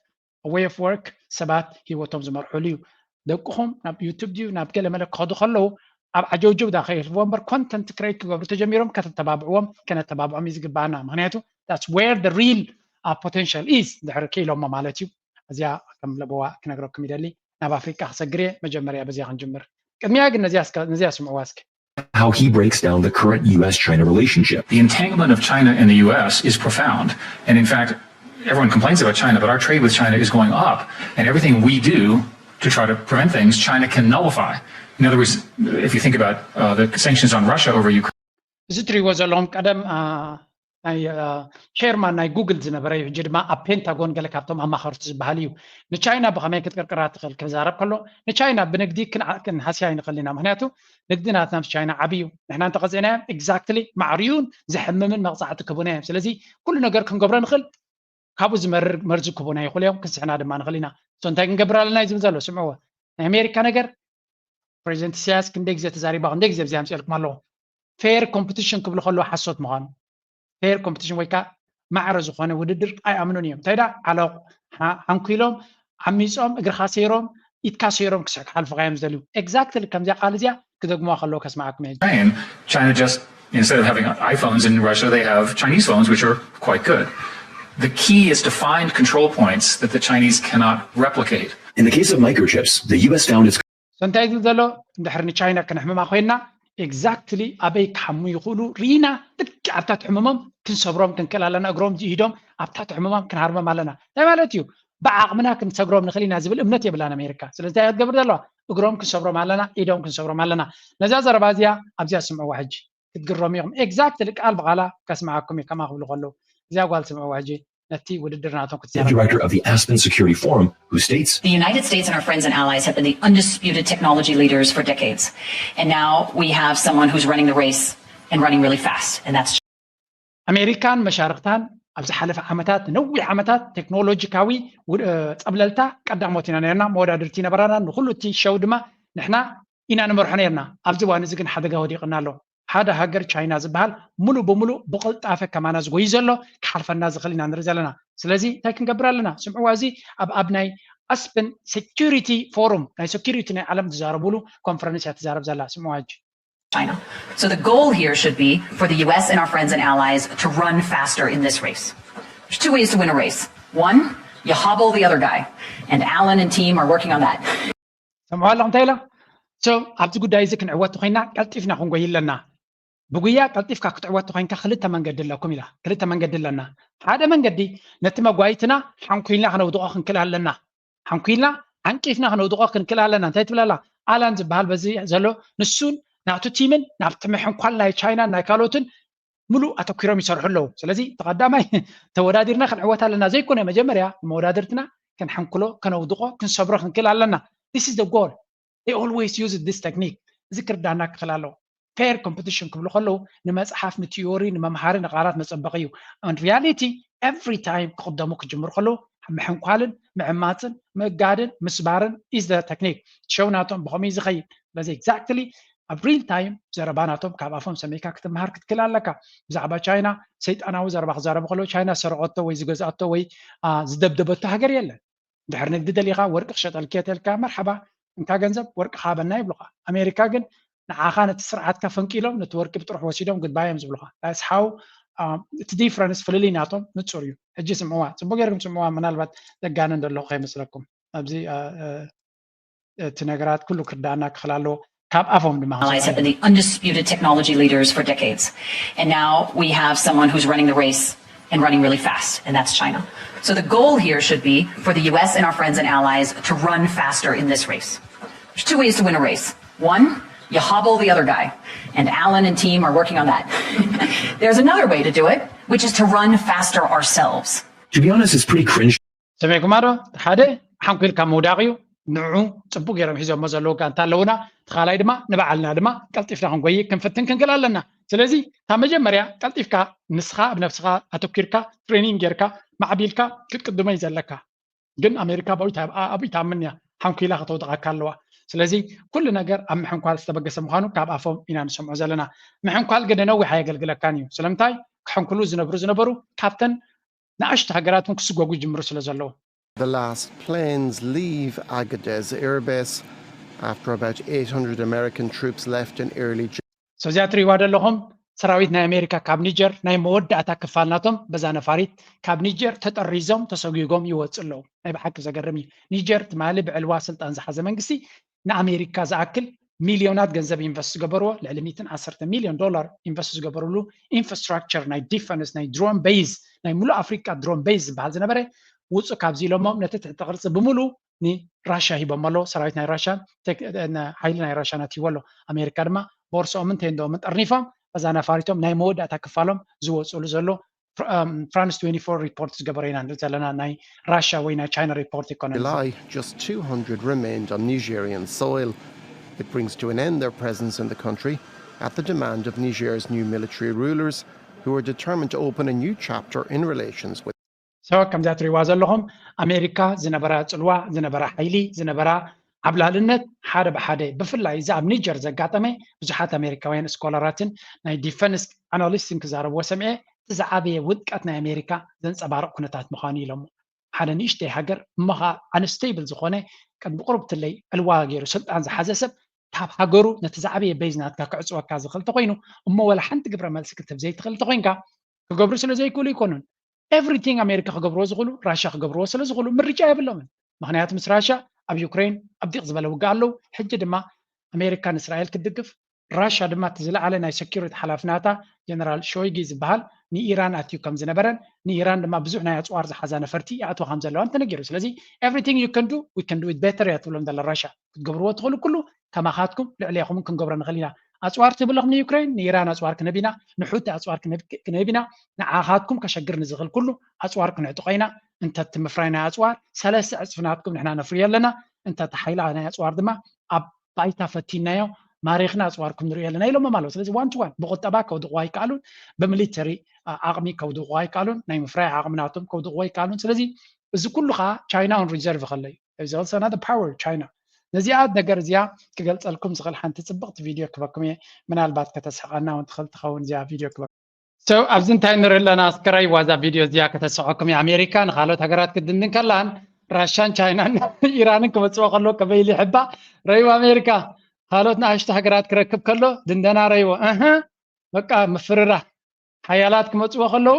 a way of work ሰባት ሂወቶም ዝመርሑሉ እዩ ደቅኹም ናብ ዩቱብ ድዩ ናብ ገለ መለ ክኸዱ ከለዉ ኣብ ዓጀውጀው ዳ ከይልዎ እምበር ኮንተንት ክሬት ክገብሩ ተጀሚሮም ከተተባብዕዎም ከነተባብዖም እዩ ዝግባአና ምክንያቱ that's where the real potential is ድሕሪ ከኢሎሞ ማለት እዩ እዚኣ ከም ለበዋ ክነግረኩም ይደሊ ናብ ኣፍሪቃ ክሰግር እየ መጀመርያ በዚያ ክንጅምር ቅድሚያ ግን ነዚያ ስምዕዋ እስኪ How he breaks down the current U.S.-China relationship. The entanglement of China and the U.S. is profound. And in fact, everyone complains about China, but our trade with China is going up. And everything we do to try to prevent things, China can nullify. In other words, if you think about the sanctions on Russia over Ukraine. ዝትሪዎ ዘለኹም ቀደም ናይ ቸርማን ናይ ጉግል ዝነበረ እዩ ሕጂ ድማ ኣብ ፔንታጎን ገለ ካብቶም ኣማኸርቲ ዝበሃል እዩ ንቻይና ብኸመይ ክትቅርቅራ ትኽእል ክዛረብ ከሎ ንቻይና ብንግዲ ክንሓስያ ይንኽእል ኢና ምክንያቱ ንግዲ ናትና ምስ ቻይና ዓብዩ ንሕና እንተቐፂዕናዮም ኤግዛክትሊ ማዕርዩን ዝሕምምን መቕፃዕቲ ክቡና እዮም ስለዚ ኩሉ ነገር ክንገብሮ ንኽእል ካብኡ ዝመርር መርዚ ክቡና ይኽእል እዮም ክስሕና ድማ ንኽእል ኢና እንታይ ክንገብር ኣለና እዩ ዝብል ዘሎ ስምዕዎ ናይ ኣሜሪካ ነገር ፕሬዚደንት ኢሳያስ ክንደይ ግዜ ተዛሪባ ክንደይ ግዜ ብዚኣ ምፅልኩም ኣለዎ ፌር ኮምፒቲሽን ክብሉ ከለዎ ሓሶት ምዃኑ ፌር ኮምፒቲሽን ወይ ከዓ ማዕረ ዝኾነ ውድድር ኣይኣምኑን እዮም እንታይ ዳ ዓለቕ ሓንኩሎም ዓሚፆም እግርኻ ሰይሮም ኢትካ ሰይሮም ክስዕ ክሓልፉካ እዮም ዝደልዩ ኤግዛክትሊ ከምዚኣ ቃል እዚኣ ክደግሞዋ ከለዎ ከስማዓኩም እየ China just, instead of having iPhones in Russia, they have Chinese phones, which are quite good. The key is to find control points that the Chinese cannot replicate. In the case of microchips, the US found its እንታይ ዝብል ዘሎ እንድሕር ንቻይና ክንሕምማ ኮይና ኤግዛክትሊ ኣበይ ክሓሙ ይኽእሉ ሪና ልክ ኣብታት ሕመሞም ክንሰብሮም ክንክእል ኣለና እግሮም ኢዶም ኣብታት ሕመሞም ክንሃርሞም ኣለና እንታይ ማለት እዩ ብዓቕምና ክንሰግሮም ንኽእል ኢና ዝብል እምነት የብላን ኣሜሪካ ስለዚ እንታይ ክትገብር ዘለዋ እግሮም ክንሰብሮም ኣለና ኢዶም ክንሰብሮም ኣለና ነዛ ዘረባ እዚኣ ኣብዚኣ ስምዕዋ ሕጂ ክትግሮም ኢኹም ኤግዛክትሊ ቃል ብቓላ ከስማዓኩም እየ ከማ ክብሉ ከለዉ እዚኣ ጓል ስምዕዋ ሕጂ ነቲ ውድድር ናቶም ክትዛረባ director of the Aspen Security Forum, who states, The United States and our friends and allies have been the undisputed technology leaders for decades. And now we have someone who's running the race and running really fast, and that's ኣሜሪካን መሻርክታን ኣብ ዝሓለፈ ዓመታት ነዊሕ ዓመታት ቴክኖሎጂካዊ ፀብለልታ ቀዳሞት ኢና ነርና መወዳድርቲ ነበራና ንኩሉ እቲ ሸው ድማ ንሕና ኢና ንመርሖ ነርና ኣብዚ እዋን እዚ ግን ሓደጋ ወዲቕና ኣሎ ሓደ ሃገር ቻይና ዝበሃል ሙሉእ ብሙሉእ ብቕልጣፈ ከማና ዝጎይ ዘሎ ክሓልፈና ዝኽእል ኢና ንርኢ ዘለና ስለዚ እንታይ ክንገብር ኣለና ስምዕዋ እዚ ኣብ ናይ ኣስፐን ሴኪሪቲ ፎረም ናይ ሴኪሪቲ ናይ ዓለም ዝዛረብሉ ኮንፈረንስ እያ ትዛረብ ዘላ ስምዕዋ ሕጂ China. So the goal here should be for the US and our friends and allies to run faster in this race. There's two ways to win a race. One, you hobble the other guy. And Alan and team are working on that. سمعوا لهم تايلا سو عبد ጉዳይ እዚ ክንዕወት ኮይና ቀልጢፍና ክንጎይ ኣለና ብጉያ ቀልጢፍካ ክትዕወት ኮይንካ ክልተ መንገዲ ኣለኩም ኢላ ክልተ መንገዲ ኣለና ሓደ መንገዲ ነቲ መጓይትና ሓንኩልና ክነውድቆ ክንክእል ኣለና ሓንኩልና ዓንቂፍና ክነውድቆ ክንክእል ኣለና እንታይ ትብላላ ኣላን ዝበሃል በዚ ዘሎ ንሱን ናቱ ቲምን ናብቲ ምሕንኳል ናይ ቻይና ናይ ካልኦትን ሙሉእ ኣተኪሮም ይሰርሑ ኣለዉ ስለዚ ተቐዳማይ ተወዳዲርና ክንዕወት ኣለና ዘይኮነ መጀመርያ መወዳድርትና ክንሓንኩሎ ከነውድቆ ክንሰብሮ ክንክእል ኣለና this is the goal they always use this technique እዚ ክርዳና ክኽእል ኣለዎ fair competition ክብሉ ከለዉ ንመፅሓፍ ንቲዮሪ ንመምሃሪ ንቃላት መፀበቂ እዩ and reality every time ክቅደሙ ክጅምሩ ከለዉ ምሕንኳልን ምዕማፅን ምእጋድን ምስባርን is the technique ሸውናቶም ብኸመይ ዝኸይድ በዚ exactly ኣብ ሪል ታይም ዘረባናቶም ካብ ኣፎም ሰሜካ ክትምሃር ክትክእል ኣለካ ብዛዕባ ቻይና ሰይጣናዊ ዘረባ ክዛረቡ ከለዉ ቻይና ሰረቐቶ ወይ ዝገዝኣቶ ወይ ዝደብደበቶ ሃገር የለን ድሕሪ ንግዲ ደሊኻ ወርቂ ክሸጠልክ ተልካ መርሓባ እንታ ገንዘብ ወርቂ ካበና ይብሉኻ ኣሜሪካ ግን ንዓኻ ነቲ ስርዓትካ ፈንቂሎም ነቲ ወርቂ ብጥሩሕ ወሲዶም ግድባይ እዮም ዝብሉኻ that's how እቲ ዲፍረንስ ፍልልይ ናቶም ንፁር እዩ ሕጂ ስምዕዋ ፅቡቅ ጌርኩም ስምዕዋ ምናልባት ዘጋነ እንደለኹ ከይመስለኩም ኣብዚ እቲ ነገራት ኩሉ ክርዳእና ክኽእል ኣለዎ Allies have been the undisputed technology leaders for decades. And now we have someone who's running the race and running really fast, and that's China. So the goal here should be for the US and our friends and allies to run faster in this race. There's two ways to win a race. One, you hobble the other guy. And Alan and team are working on that. There's another way to do it, which is to run faster ourselves. To be honest, it's pretty cringe. سمعكم هذا؟ هذا حنقول كم موداغيو نوعو ጽቡቅ ጌሮም ሒዞሞ ዘለዉ ጋንታ ኣለውና ተኻላይ ድማ ንባዓልና ድማ ቀልጢፍና ክንጎይ ክንፈትን ክንክእል ኣለና ስለዚ ካብ መጀመርያ ቀልጢፍካ ንስኻ ብነፍስኻ ኣተኪርካ ትሬኒንግ ጌርካ ማዕቢልካ ክትቅድመ እዩ ዘለካ ግን ኣሜሪካ ኣብኡ ይተኣምን እያ ሓንኩላ ከተውድቐካ ኣለዋ ስለዚ ኩሉ ነገር ኣብ ምሕንኳል ዝተበገሰ ምዃኑ ካብ ኣፎም ኢና ንሰምዖ ዘለና ምሕንኳል ግን ነዊሕ ኣየገልግለካን እዩ ስለምንታይ ክሕንኩሉ ዝነበሩ ካብተን ንኣሽቱ ሃገራትን ክስጓጉ ጅምሩ ስለ ዘለዉ The last planes leave Agadez Air Base after about 800 American troops left in early June. So እዚኣ ትሪእዋ ዘለኹም ሰራዊት ናይ ኣሜሪካ ካብ ኒጀር ናይ መወዳእታ ክፋልናቶም በዛ ነፋሪት ካብ ኒጀር ተጠሪዞም ተሰጊጎም ይወፅኡ ኣለዉ ናይ ብሓቂ ዘገርም እዩ ኒጀር ትማሊ ብዕልዋ ስልጣን ዝሓዘ መንግስቲ ንኣሜሪካ ዝኣክል ሚልዮናት ገንዘብ ኢንቨስት ዝገበርዎ ልዕሊ 110 ሚልዮን ዶላር ኢንቨስት ዝገበርሉ ኢንፍራስትራክቸር ናይ ዲፈንስ ናይ ድሮን ቤዝ ናይ ሙሉእ ኣፍሪካ ድሮን ቤዝ ዝበሃል ዝነበረ ውፁ ካብዚ ኢሎሞም ነቲ ትሕቲ ቅርፂ ብምሉእ ንራሽያ ሂቦም ኣሎ ሰራዊት ናይ ራሽያ ሓይሊ ናይ ራሽያ ናትይዎ ኣሎ ኣሜሪካ ድማ ቦርሶኦምን ቴንዶኦምን ጠርኒፎም በዛ ነፋሪቶም ናይ መወዳእታ ክፋሎም ዝወፅሉ ዘሎ France 24 report ዝገበረ ኢና ንርኢ ዘለና ናይ ራሽያ ወይ ናይ ቻይና ሪፖርት ኢኮኖሚ July, just 200 remained on Nigerian soil. It brings to an end their presence in the country at the demand of Niger's new military rulers, who are determined to open a new chapter in relations with. So, ከምዛ ትሪእዋ ዘለኹም ኣሜሪካ ዝነበራ ፅልዋ ዝነበራ ሓይሊ ዝነበራ ዓብላልነት ሓደ ብሓደ ብፍላይ እዚ ኣብ ኒጀር ዘጋጠመ ብዙሓት ኣሜሪካውያን ስኮላራትን ናይ ዲፈንስ ኣናሊስትን ክዛረብዎ ሰምዐ ዝዓበየ ውድቀት ናይ ኣሜሪካ ዘንፀባርቕ ኩነታት ምዃኑ ኢሎም ሓደ ንእሽተይ ሃገር እሞኻ ኣንስቴብል ዝኾነ ቀን ብቁርብ ትለይ ዕልዋ ገይሩ ስልጣን ዝሓዘ ሰብ ካብ ሃገሩ ነቲ ዝዓበየ ቤዝናትካ ክዕፅወካ ዝኽእል ተኮይኑ እሞ ወላ ሓንቲ ግብረ መልሲ ክትብ ዘይትኽእል ተኮይንካ ክገብሩ ስለ ዘይክእሉ ይኮኑን ኤቭሪቲንግ ኣሜሪካ ክገብርዎ ዝኽእሉ ራሽያ ክገብርዎ ስለ ዝኽእሉ ምርጫ የብሎምን ምክንያቱ ምስ ራሽያ ኣብ ዩክሬን ኣብ ዲቕ ዝበለ ውግእ ኣለዉ ሕጂ ድማ ኣሜሪካ ንእስራኤል ክትድግፍ ራሽያ ድማ እቲ ዝለዓለ ናይ ሴኪሪቲ ሓላፍናታ ጀነራል ሾይጊ ዝበሃል ንኢራን ኣትዩ ከም ዝነበረን ንኢራን ድማ ብዙሕ ናይ ኣፅዋር ዝሓዛ ነፈርቲ ይኣትዎ ከም ዘለዋን ተነጊሩ ስለዚ ኤቭሪቲንግ ዩ ከን ዱ ዊ ከን ዱ ኢት ቤተር እያ ትብሎም ዘላ ራሽያ ክትገብርዎ ትኽእሉ ኩሉ ከማኻትኩም ልዕልያኹምን ክንገብሮ ንኽእል ኢና ኣፅዋር ትብለኹም ንዩክሬን ንኢራን ኣፅዋር ክነብ ኢና ንሑቲ ኣፅዋር ክነብ ኢና ንዓኻትኩም ከሸግር ንዝኽእል ኩሉ ኣፅዋር ክንዕጥቆ ኢና እንተቲ ምፍራይ ናይ ኣፅዋር ሰለስተ ዕፅፍናትኩም ንሕና ነፍርዮ ኣለና እንተቲ ሓይላ ናይ ኣፅዋር ድማ ኣብ ባይታ ፈቲናዮ ማሪኽና ኣፅዋርኩም ንሪኦ ኣለና ኢሎም ማለት ስለዚ ዋን ቱ ዋን ብቁጠባ ከውድቕዋ ይከኣሉን ብምሊተሪ ዓቕሚ ከውድቕዋ ይከኣሉን ናይ ምፍራይ ዓቕምናቶም ከውድቕዋ ይከኣሉን ስለዚ እዚ ኩሉ ከዓ ቻይና ኦን ሪዘርቭ ከለዩ እዚ also another power ቻይና ነዚኣ ነገር እዚኣ ክገልፀልኩም ዝኽእል ሓንቲ ፅብቕቲ ቪድዮ ክበኩም እየ ምናልባት ከተስሕቐና እውን ትኽእል ትኸውን እዚኣ ቪድዮ ክበኩም So ኣብዚ እንታይ ንርኢ ኣለና ኣስከራይ ዋዛ ቪድዮ እዚኣ ከተስሕቐኩም እየ ኣሜሪካ ንካልኦት ሃገራት ክድንን ከላን ራሽያን ቻይናን ኢራንን ክመፅዎ ከሎ ከበይሉ ይሕባ ረይዎ ኣሜሪካ ካልኦት ንኣሽቱ ሃገራት ክረክብ ከሎ ድንደና ረይዎ በቃ ምፍርራ ሓያላት ክመፅዎ ከለዉ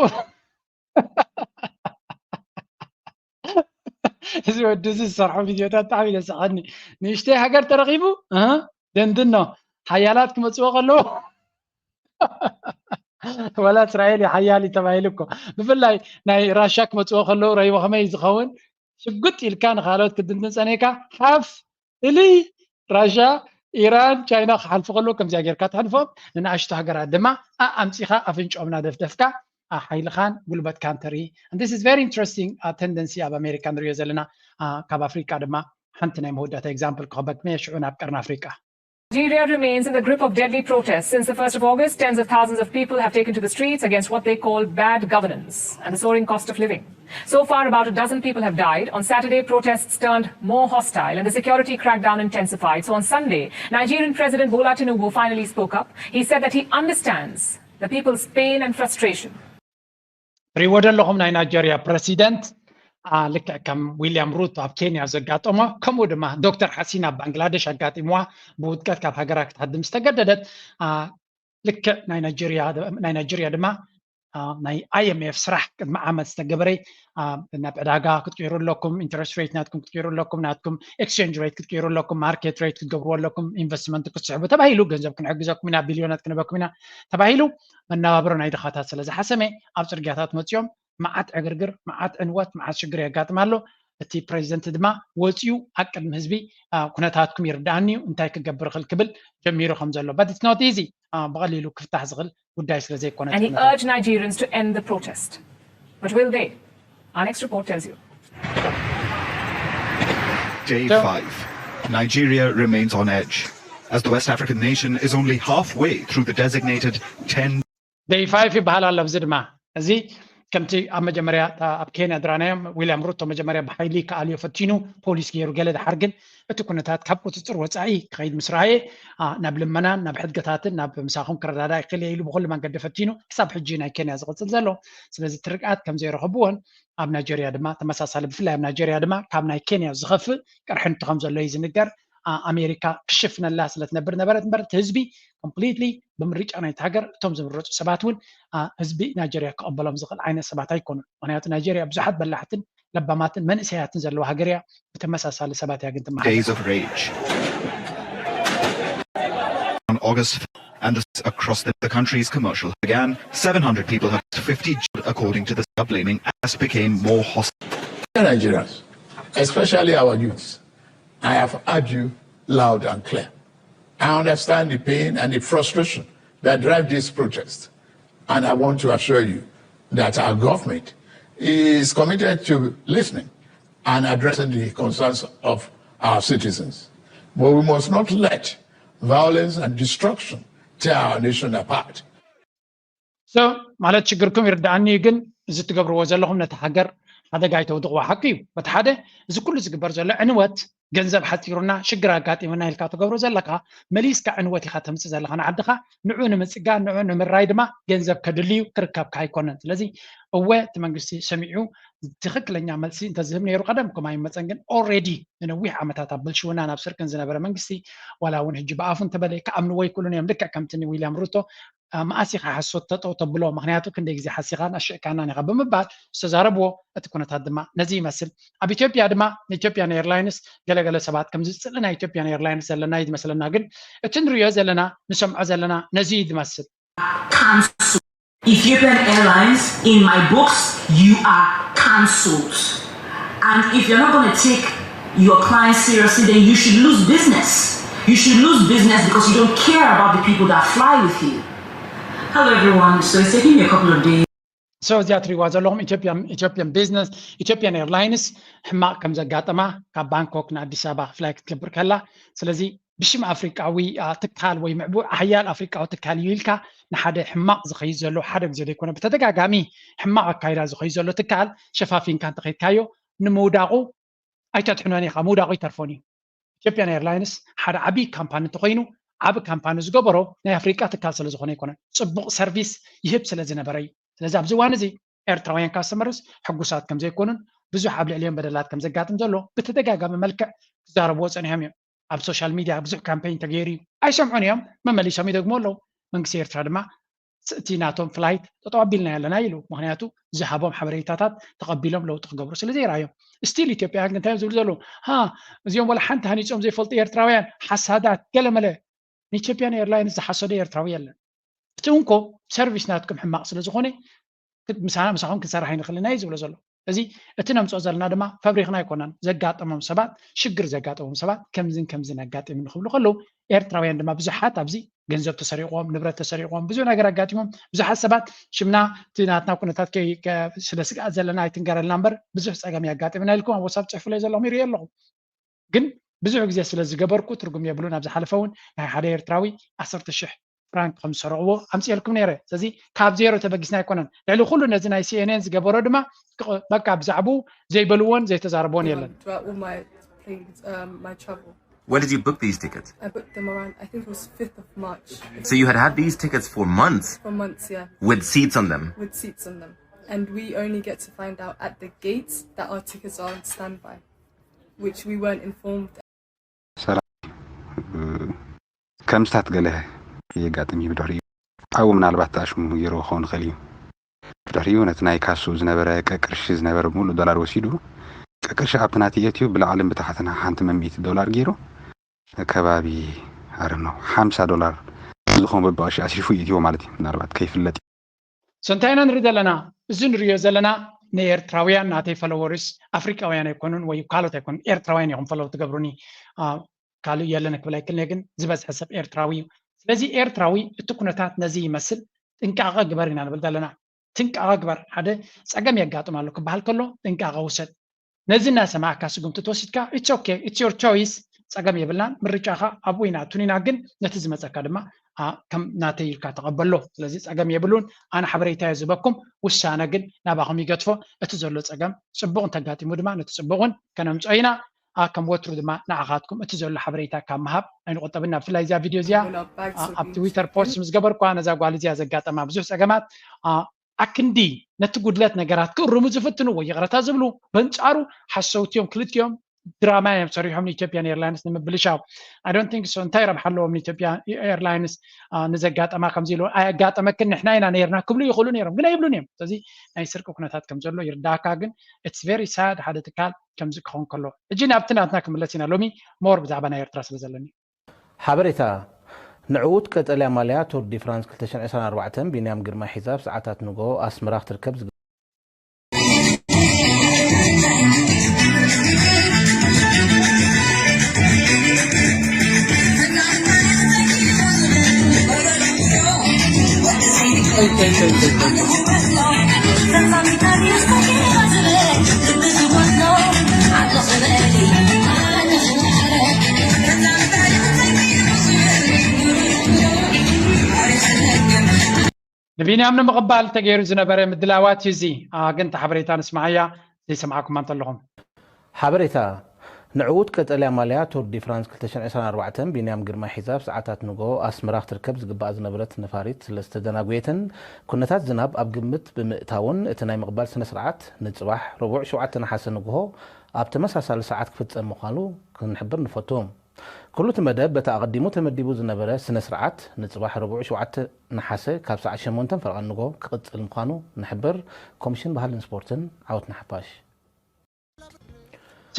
እዚ ወዲ እዚ ዝሰርሖ ቪድዮታት ብጣዕሚ ደስኻኒ ንእሽተይ ሃገር ተረኺቡ ደንድኖ ሓያላት ክመፅዎ ከለዉ ወላ እስራኤል ሓያል ተባሂሉ እኮ ብፍላይ ናይ ራሽያ ክመፅዎ ከለዉ ረይዎ ከመይ ዝኸውን ሽጉጥ ኢልካ ንካልኦት ክድንድን ፀኒዕካ ሓፍ እሊ ራሽያ ኢራን ቻይና ክሓልፉ ከለዉ ከምዚያ ጌርካ ትሕልፎም ንኣሽቱ ሃገራት ድማ ኣምፂኻ ኣፍንጮም ናደፍደፍካ ሓይልኻን ጉልበትካን ተርኢ and this is very interesting tendency ኣብ ኣሜሪካ ንሪኦ ዘለና ካብ ኣፍሪካ ድማ ሓንቲ ናይ መወዳእታ ኤግዛምፕል ክኸበክመ ሽዑ ናብ ቀርኒ ኣፍሪካ Nigeria remains in the grip of deadly protests. Since the 1st of August, tens of thousands of people have taken to the streets against what they call bad governance and the soaring cost of living. So far, about a dozen people have died. On Saturday, protests turned more hostile and the security crackdown intensified. So on Sunday, Nigerian President Bola Tinubu finally spoke up. He said that he understands the people's pain and frustration. ሪወደ ኣለኹም ናይ ናይጀርያ ፕረሲደንት ልክዕ ከም ዊልያም ሩቶ ኣብ ኬንያ ዘጋጠሞ ከምኡ ድማ ዶክተር ሓሲና ኣብ ባንግላዴሽ ኣጋጢምዋ ብውድቀት ካብ ሃገራ ክትሃድም ዝተገደደት ልክዕ ናይ ናይጀርያ ድማ ናይ IMF ስራሕ ቅድሚ ዓመት ዝተገበረ ናብ ዕዳጋ ክትቀይሩ ኣለኩም ኢንተረስት ሬት ናትኩም ክትቀይሩ ኣለኩም ናትኩም ኤክስቼንጅ ሬት ክትቀይሩ ኣለኩም ማርኬት ሬት ክትገብርዎ ኣለኩም ኢንቨስትመንት ክትስሕቡ ተባሂሉ ገንዘብ ክንሕግዘኩም ኢና ቢልዮናት ክንበኩም ኢና ተባሂሉ መነባብሮ ናይ ድኻታት ስለ ዝሓሰመ ኣብ ፅርግያታት መፅዮም መዓት ዕግርግር መዓት ዕንወት መዓት ሽግር የጋጥም ኣሎ እቲ ፕሬዚደንት ድማ ወፂኡ ኣብ ቅድሚ ህዝቢ ኩነታትኩም ይርዳእኒ እዩ እንታይ ክገብር ክእል ክብል ጀሚሩ ከም ዘሎ but it's not easy ብቐሊሉ ክፍታሕ ዝኽእል ጉዳይ ስለ ዘይኮነ And he urged Nigerians to end the protest. But will they? Our next report tells you. Day 5. Nigeria remains on edge, as the West African nation is only halfway through the designated 10 Day 5 ይበሃል ኣሎ ኣብዚ ድማ እዚ ከምቲ ኣብ መጀመርያ ኣብ ኬንያ ድራናዮም ዊልያም ሩቶ መጀመርያ ብሓይሊ ከኣልዮ ፈቲኑ ፖሊስ ገይሩ ገለ ድሓርግን እቲ ኩነታት ካብ ቁፅፅር ወፃኢ ክኸይድ ምስ ረኣየ ናብ ልመናን ናብ ሕድገታትን ናብ ምሳኹም ክረዳዳእ ይኽእል ኢሉ ብኩሉ መንገዲ ፈቲኑ ክሳብ ሕጂ ናይ ኬንያ ዝቕፅል ዘሎ ስለዚ እቲ ርግኣት ከም ዘይረኸብዎን ኣብ ናይጀርያ ድማ ተመሳሳሊ ብፍላይ ኣብ ናይጀርያ ድማ ካብ ናይ ኬንያ ዝኸፍእ ቅርሕንቲ ከም ዘሎ እዩ ዝንገር ኣሜሪካ ክሽፍነላ ስለትነብር ነበረት እምበር እቲ ህዝቢ ኮምፕሊትሊ ብምርጫ ናይቲ ሃገር እቶም ዝምረፁ ሰባት እውን ህዝቢ ናይጀርያ ክቐበሎም ዝኽእል ዓይነት ሰባት ኣይኮኑን ምክንያቱ ናይጀርያ ብዙሓት በላሕትን ለባማትን መንእሰያትን ዘለዋ ሃገር እያ ብተመሳሳሊ ሰባት እያ ግን days of rage. On August and across the country's commercial began, 700 people have 50 according to the blaming as became more hostile. Nigerians, especially our youth. I have heard you loud and clear. I understand the pain and the frustration that drive this protest. And I want to assure you that our government is committed to listening and addressing the concerns of our citizens. But we must not let violence and destruction tear our nation apart. So ማለት ችግርኩም ይርዳእኒ ግን እዚ ትገብርዎ ዘለኹም ነቲ ሃገር ሓደጋ ይተውድቕዎ ሓቂ እዩ በቲ ሓደ እዚ ኩሉ ዝግበር ዘሎ ዕንወት ገንዘብ ሓፂሩና ሽግር ኣጋጢሙና ኢልካ ትገብሮ ዘለካ መሊስካ ዕንወት ኢኻ ተምፅእ ዘለካ ንዓድኻ ንዑ ንምፅጋን ንዑ ንምራይ ድማ ገንዘብ ከድልዩ ክርከብካ ኣይኮነን ስለዚ እወ እቲ መንግስቲ ሰሚዑ ትክክለኛ መልሲ እንተዝህብ ነይሩ ቀደም ከም ኣይመፀን ግን ኦልሬዲ ንነዊሕ ዓመታት ኣብ ብልሽውና ናብ ስርቅን ዝነበረ መንግስቲ ዋላ እውን ሕጂ ብኣፉ እንተበለ ከኣምንዎ ይኩሉን እዮም ልክዕ ከምቲ ዊልያም ሩቶ ማእሲኻ ሓሶት ተጠው ተብሎ ምክንያቱ ክንደይ ግዜ ሓሲኻን ኣሽዕካናን ኢኻ ብምባል ዝተዛረብዎ እቲ ኩነታት ድማ ነዚ ይመስል ኣብ ኢትዮጵያ ድማ ኢትዮጵያን ኤርላይንስ ገለገለ ሰባት ከም ዝፅልና ኢትዮጵያን ኤርላይንስ ዘለና ይመስለና ግን እቲ ንሪኦ ዘለና ንሰምዖ ዘለና ነዚ ይመስል Ethiopian Airlines, in my books, you are cancelled. And if you're not going to take your clients seriously, then you should lose business. You should lose business because you don't care about the people that fly with you. Hello everyone, so it's taking me a couple of days. So እዚኣ ትሪእዋ ዘለኹም ኢትዮጵያን ቢዝነስ ኢትዮጵያን ኤርላይንስ ሕማቅ ከም ዘጋጠማ ካብ ባንኮክ ንኣዲስ ኣበባ ፍላይ ክትገብር ከላ ስለዚ ብሽም ኣፍሪቃዊ ትካል ወይ ምዕቡእ ሓያል ኣፍሪቃዊ ትካል እዩ ኢልካ ንሓደ ሕማቅ ዝኸይድ ዘሎ ሓደ ግዜ ዘይኮነ ብተደጋጋሚ ሕማቅ ኣካይዳ ዝኸይድ ዘሎ ትካል ሸፋፊንካ እንተኸይድካዮ ንምውዳቑ ኣይተጥሕኖን ኢኻ ምውዳቑ ይተርፎን እዩ ኢትዮጵያን ኤርላይንስ ሓደ ዓብይ ካምፓኒ እንተኮይኑ ዓብ ካምፓኒ ዝገበሮ ናይ ኣፍሪቃ ትካል ስለ ዝኾነ ይኮነን ፅቡቕ ሰርቪስ ይህብ ስለ ዝነበረ እዩ ስለዚ ኣብዚ እዋን እዚ ኤርትራውያን ካስተመርስ ሕጉሳት ከም ዘይኮኑን ብዙሕ ኣብ ልዕሊኦም በደላት ከም ዘጋጥም ዘሎ ብተደጋጋሚ መልክዕ ክዛረብዎ ፀኒሖም እዮም ኣብ ሶሻል ሚድያ ብዙሕ ካምፔይን ተገይሩ እዩ ኣይሰምዑን እዮም መመሊሶም ይደግሞ ኣለዉ መንግስቲ ኤርትራ ድማ እቲ ናቶም ፍላይት ተጠዋቢልና ያለና ኢሉ ምክንያቱ ዝሃቦም ሓበሬታታት ተቐቢሎም ለውጢ ክገብሩ ስለ ዘይረኣዮም ስቲል ኢትዮጵያውያን እንታይ ዝብሉ ዘለዉ እዚኦም ወላ ሓንቲ ሃኒፆም ዘይፈልጡ ኤርትራውያን ሓሳዳት ገለመለ ንኢትዮጵያን ኤርላይንስ ዝሓሰዶ ኤርትራዊ የለን እቲ እንኮ ሰርቪስ ናትኩም ሕማቅ ስለ ዝኾነ ምሳኹም ክንሰርሕ ኣይንኽእልና እዩ ዝብሎ ዘሎ እዚ እቲ ነምፅኦ ዘለና ድማ ፈብሪክና ኣይኮናን ዘጋጠሞም ሰባት ሽግር ዘጋጠሞም ሰባት ከምዝን ኣጋጢሙ ንክብሉ ከለዉ ኤርትራውያን ድማ ብዙሓት ኣብዚ ገንዘብ ተሰሪቆም ንብረት ተሰሪቆም ብዙሕ ነገር ኣጋጢሞም ብዙሓት ሰባት ሽምና እቲ ናትና ኩነታት ስለ ስጋኣት ዘለና ኣይትንገረልና እምበር ብዙሕ ፀገም ያጋጢምና ኢልኩም ኣብ ወሳብ ፅሕፍለይ ዘለኹም ይርኢ ኣለኹ ግን ብዙሕ ግዜ ስለ ዝገበርኩ ትርጉም የብሉን ኣብ ዝሓለፈ እውን ናይ ሓደ ኤርትራዊ 10,000 ፍራንክ ከም ዝሰርቕዎ ኣምፅኤልኩም ነይረ ስለዚ ካብ ዜሮ ተበጊስና ኣይኮነን ልዕሊ ኩሉ ነዚ ናይ ሲኤንኤን ዝገበሮ ድማ በቃ ብዛዕባኡ ዘይበልዎን ዘይተዛረቦን የለን When did you book these tickets? I booked them around, I think it was 5th of March. So you had these tickets for months? For months, yeah. With seats on them? With seats on them. And we only get to find out at the gates that our tickets are on standby, which we weren't informed. كم ساعة قاله يقاتني بدوري أو من البعض أشمو يروح خون خليه بدوريو نتناي كاسو زنبرة ككرش زنبرة مولو دولار وسيدو ككرش أبناتي يوتيوب بالعالم بتاعتنا حانت من $100 جيرو كبابي أرنو $5 زخون بباش أشوفه يوتيوب مالتي من البعض كيف التي سنتين نريد لنا زين ريوز لنا نيرتراويان ناتي فلورس أفريقياويان يكونون ويقالوا تكون إيرتراويان يهم فلو تقبروني قالوا يلا نقبل لكن لكن زبز حسب إيرتراوي ስለዚ ኤርትራዊ እቲ ኩነታት ነዚ ይመስል ጥንቃቐ ግበር ኢና ንብል ዘለና ጥንቃቐ ግበር ሓደ ፀገም የጋጥም ኣሎ ክበሃል ከሎ ጥንቃቐ ውሰድ ነዚ እናሰማዕካ ስጉምቲ ተወሲድካ ኢትስ ኦኬ ኢትስ ዮር ቾይስ ፀገም የብልናን ምርጫኻ ኣብኡ ኢና ቱኒና ግን ነቲ ዝመፀካ ድማ ከም ናተይ ኢልካ ተቐበሎ ስለዚ ፀገም የብሉን ኣነ ሓበሬታ እየ ዝህበኩም ውሳነ ግን ናባኹም ይገድፎ እቲ ዘሎ ፀገም ፅቡቕ እንተጋጢሙ ድማ ነቲ ፅቡቕን ከነምፅኦ ኢና كم وتر دما نعقدكم اتزول حبريتا كم مهب أنا قلت بنا في لايزا فيديو زيا أب تويتر بوست مزجبر كوانا زاقوالي زيا زقات ما بزوج سجمات أكندي نتقول لات نجارات كرمز فتنو ويغرتا زبلو بنشارو حسوتيهم كلتيهم دراما يمسريهم إثيوبيان إيرلاينز نمبلشاو I don't think so انتاير بحلو من إثيوبيان إيرلاينز نزقات أما كم زيلو قات أما كن إحنا هنا نيرنا كبلو يقولون يرم قلا يبلونيهم تزي نيسركو كناتات كم زلو يرداكا جن it's very sad هذا تكال كم زكون كله جينا أبتنا أتناكم اللتينا لومي مور بزعبنا يرتراس بزلني حبريتا نعود كتالي عمليات تور دي فرانس كلتشان عسان 4 بينام قرما حساب ساعات نقو أسمراخ تركب نبينيام نمقبال تغيير زنبره مدلاوات يزي قنت حبريتا نسمعيا زي سمعكم انت لهم حبريتا نعود كتاليا ماليا تور دي فرانس 2024 بينيام جرما حساب ساعات نغو اسمراخ تركب زغبا زنبرت نفاريت لستدناغويتن كنتات زناب اب قمت بمئتاون اتناي مقبال سنه سرعات نصباح ربع شوعت نحاس نغو اب تمساسل ساعات كفتم مخالو كنحبر نفوتهم كل تمدب بتقدمو تمديبو زنبره سنه سرعات نصباح ربع شوعت نحاسه كاب ساعه 8 فرق نغو كقصل مخانو نحبر كوميشن بحال سبورتن عاوت نحباش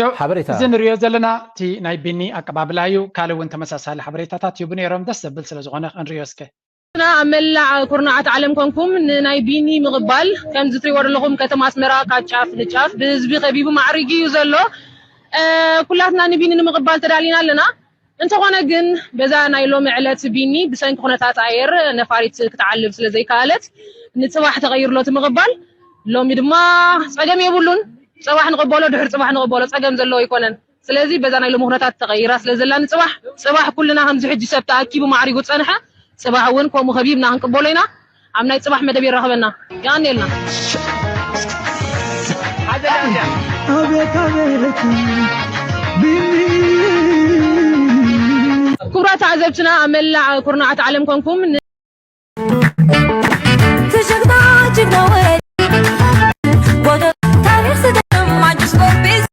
حبريتا زين ريو زلنا تي ناي بيني اقبابلايو كالو انت مساسال حبريتاتات يبنيرم دس بل سلازغونه انريوسكه انا املع كورنعات عالم كونكم ناي بيني مقبال كم زتري ورلكم كتما اسمرا كاچاف نچاف بزبي قبيبو معريغي يزلو كلاتنا نبيني مقبال تدالينا لنا انت وانا جن بزا نايلو معلت بيني بسنك خونتات عير نفاريت كتعلم سلازي كالت نصباح تغير لو تمقبال لوم يدما صقم يبولون صباح نقبلو دحر صباح نقبلو صقم زلو يكونن سلازي بزا نايلو مخنتات تغيرا سلازلان صباح كلنا همز حجي سبت اكيبو معريغو صنحه صباح ون كومو خبيبنا نقبلينا عمنا صباح مدبي رخبنا يعني لنا هذا كبرات عزبتنا املع كورنعات عالم كونكم تجغنا جغنا وين تاريخ سدم ما جسمو بيز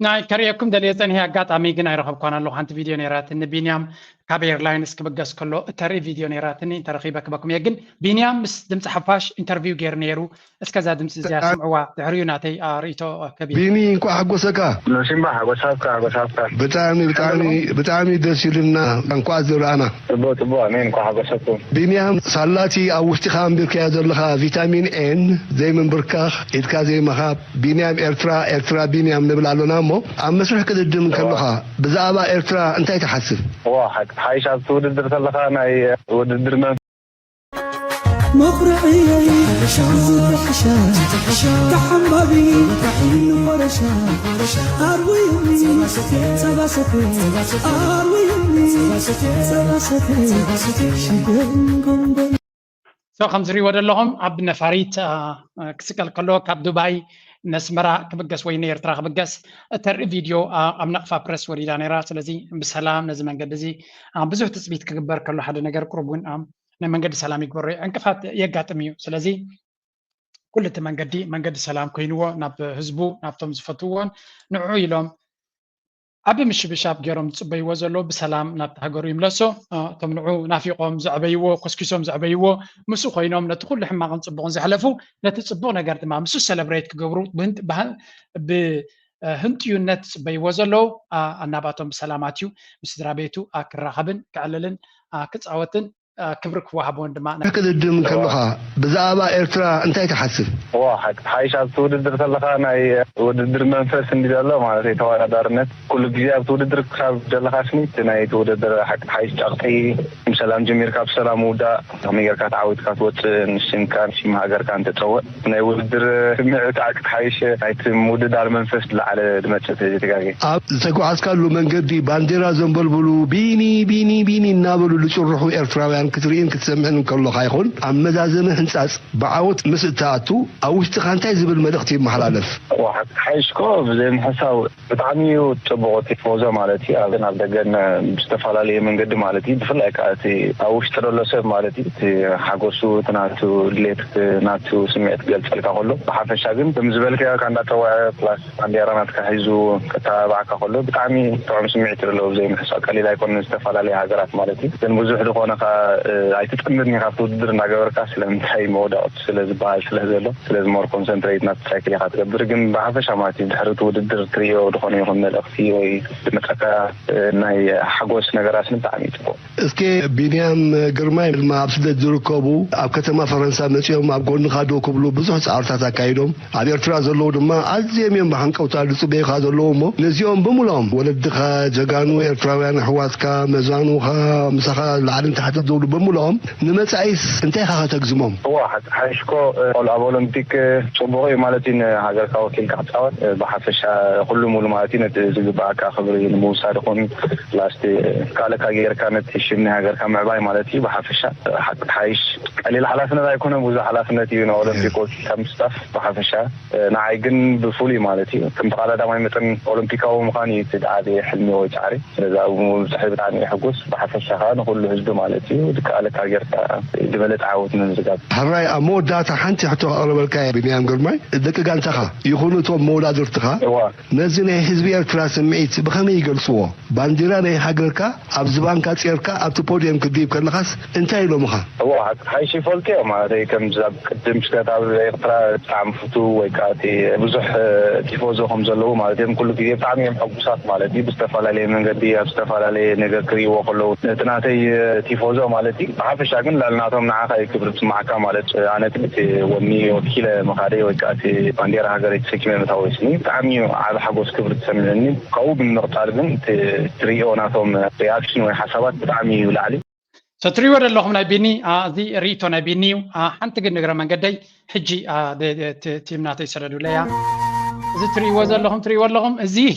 ناي كريكم دليتن هي قاطامي غنا يرخبكون الله انت فيديو نيرات ان بينيام كابير لاينس كبغس كله تري فيديو نيراتني ترخيبك بكم يغن بينيام مس دمص حفاش انترفيو غير نيرو اسكذا دمص زيا سمعوا دحريوناتي ريتو كبير بيني انكو حغوسكا نسيمبا حغوسكا بتامي دسيلنا انكو ازرانا تبو امين انكو حغوسكو بينيام صلاتي او وشتخام بك يا زلخا فيتامين ان زي من بركاخ اتكا زي مخاب بينيام ارترا بينيام نبلالونا مو ام مسرح كددم كلخا بزابا ارترا انت تحسب واحد حيش على توددر تلخا ناي وددر من مقرعي شعور حشان كحمبابي من ورشا اروي سباسكي اروي سباسكي شبنكم سو خمزري ودلهم اب نفاريت كسكل كلو كاب دبي نسمرا كبغس وين يرترا كبغس تر فيديو ام نقفا بريس وريدا نيرا سلازي بسلام نزي منقد زي بزح تثبيت كغبر كلو حد نجر قربون منقد سلام يكبر انقفات يغاطميو سلازي كل تمنقدي منقد سلام كوينو ناب حزبو نابتم زفتوون نعو يلوم ابي مش بشاب جيروم صبي وزلو بسلام ناب هاغورو يملسو تمنعو نافيقوم زعبيو قسكيسوم زعبيو مسو خوينوم نتخل حماقن صبون زحلفو نتصبو نغار تما مسو سيلبريت كغبرو بنت بهال بهنتيونت صبي وزلو اناباتوم بسلاماتيو مسدرابيتو اكراخبن كعللن كصاوتن كبرك وهاب وندما كددم كلخا بزابا ارترا انت تحسب واحد حيش على توددر تلخا ناي وددر منفس انديالو معناته توادارنت كل غياب توددر كاب دلخاسني ناي توددر حق حيش تقطي مسلام جمير كاب سلام ودا امير كاتعود كاتوت نشن كان شي ماغر كان تتسوى ناي وددر سمعت عقد حيش ايت موددار منفس على دمچته تيغاغي زكو اسكالو منغدي بانديرا زنبلبلو بيني نابلو لچرحو ارتراوي كترين كتسمعن كله خايخون امزازمه هنصاص بعوت مسطاتو او استخانتاي زبل ملختي محلالف واحد حيشكو زين حساو بتعميو تبوتي فوزا مالتي اذن عندنا مستفالالي منقد مالتي بفلاكاتي او اشترلسه مالتي حاغوسو تناتو ليت ناتو سمعت قلت لك كله بحفشا ግን በምዝበልከ ካንዳተው ፕላስ አንዲራናት ከይዙ ከተባካ كله بتعمي طعم سمعت له زي محسا قليل يكون مستفالالي ሀገራት مالتي ግን ብዙ ሆነ አይተጥምድኝ ካብቱ ድር ናገበርካ ስለምታይ መውዳት ስለዚህ ባል ስለዘሎ ስለዚህ ሞር ኮንሰንትሬት ናት ሳይክል ያትገብር ግን በሐፈሻ ማለት ድህርቱ ውድድር ትሪዮ ደሆነ ይሆን መልእክቲ ወይ ድመቀካ ናይ ሓጎስ ነገራትን ብጣዕሚ ጥሩ اسكي بنيام جرماي ما ابسدت زركبو اب كتما فرنسا مصيوم اب غون خادو كبلو بزح صارتا تاكايدوم اب ارترا زلو دما ازيم بحنقوتا دصبي خازلومو نزيوم بمولام ولدخا جغانو ارتراويان حواسكا مزانوخا مسخا العالم تحت زولو بمولام نمصايس انتي خا تجزموم واحد حيشكو الاولمبيك صبوي مالتين هاجر كاوكيل كاتاوت بحفش كل مول مالتين زغباكا خبري الموساد كون لاستي كالكا غير كانت شمني هاجر كمعباي مالتي بحفش حيش قليل حلافنا لا يكون بوز حلافنتي نو اولمبيكوس كم ستاف بحفش نعي جن بفولي مالتي كم قاله داما متن اولمبيكاو مخاني تدعي حلمي وجعري اذا مزحب تاعني حقوس بحفش خان كل حزب مالتي ودكالكا غير دبلت عاوت من زغاب هراي امود داتا حنتي حتى اولبلكا بنيام جرماي دك غانتخا يخونو تو مولادرتخا نزني حزب ارترا سمعت بخمي يقلصوا بانديرا ني حقركا ابزبانكا صيركا ابت بوديوم كديب كلخاس انتي لو مخا واحد هاي فولكي ما زي كم زاب قدم شتات ارترا تعم فتو ويكاتي بزح تيفوزهم زلو مالتهم كل كده تعمي حقوسات مالتي بستفالالي من قدي بستفالالي نغير كري وقلو تناتي تيفوزو مالتي عارف شاغن لالناتهم نعاخا يكبرت معكا مالت انا كنت وني وكيله مخاري ويكاتي بانديرا هاجري سكيمه متاويسني تعمي على حقوس كبرت سمعني قوب من نقطارن تريوناتهم رياكشن وحسابات تعمي ولعلي ستريور اللهم نبيني ذي ريتو نبيني حنت قد نقرا من قدي حجي تيمناتي يسردوا ليا ذي تريور اللهم زي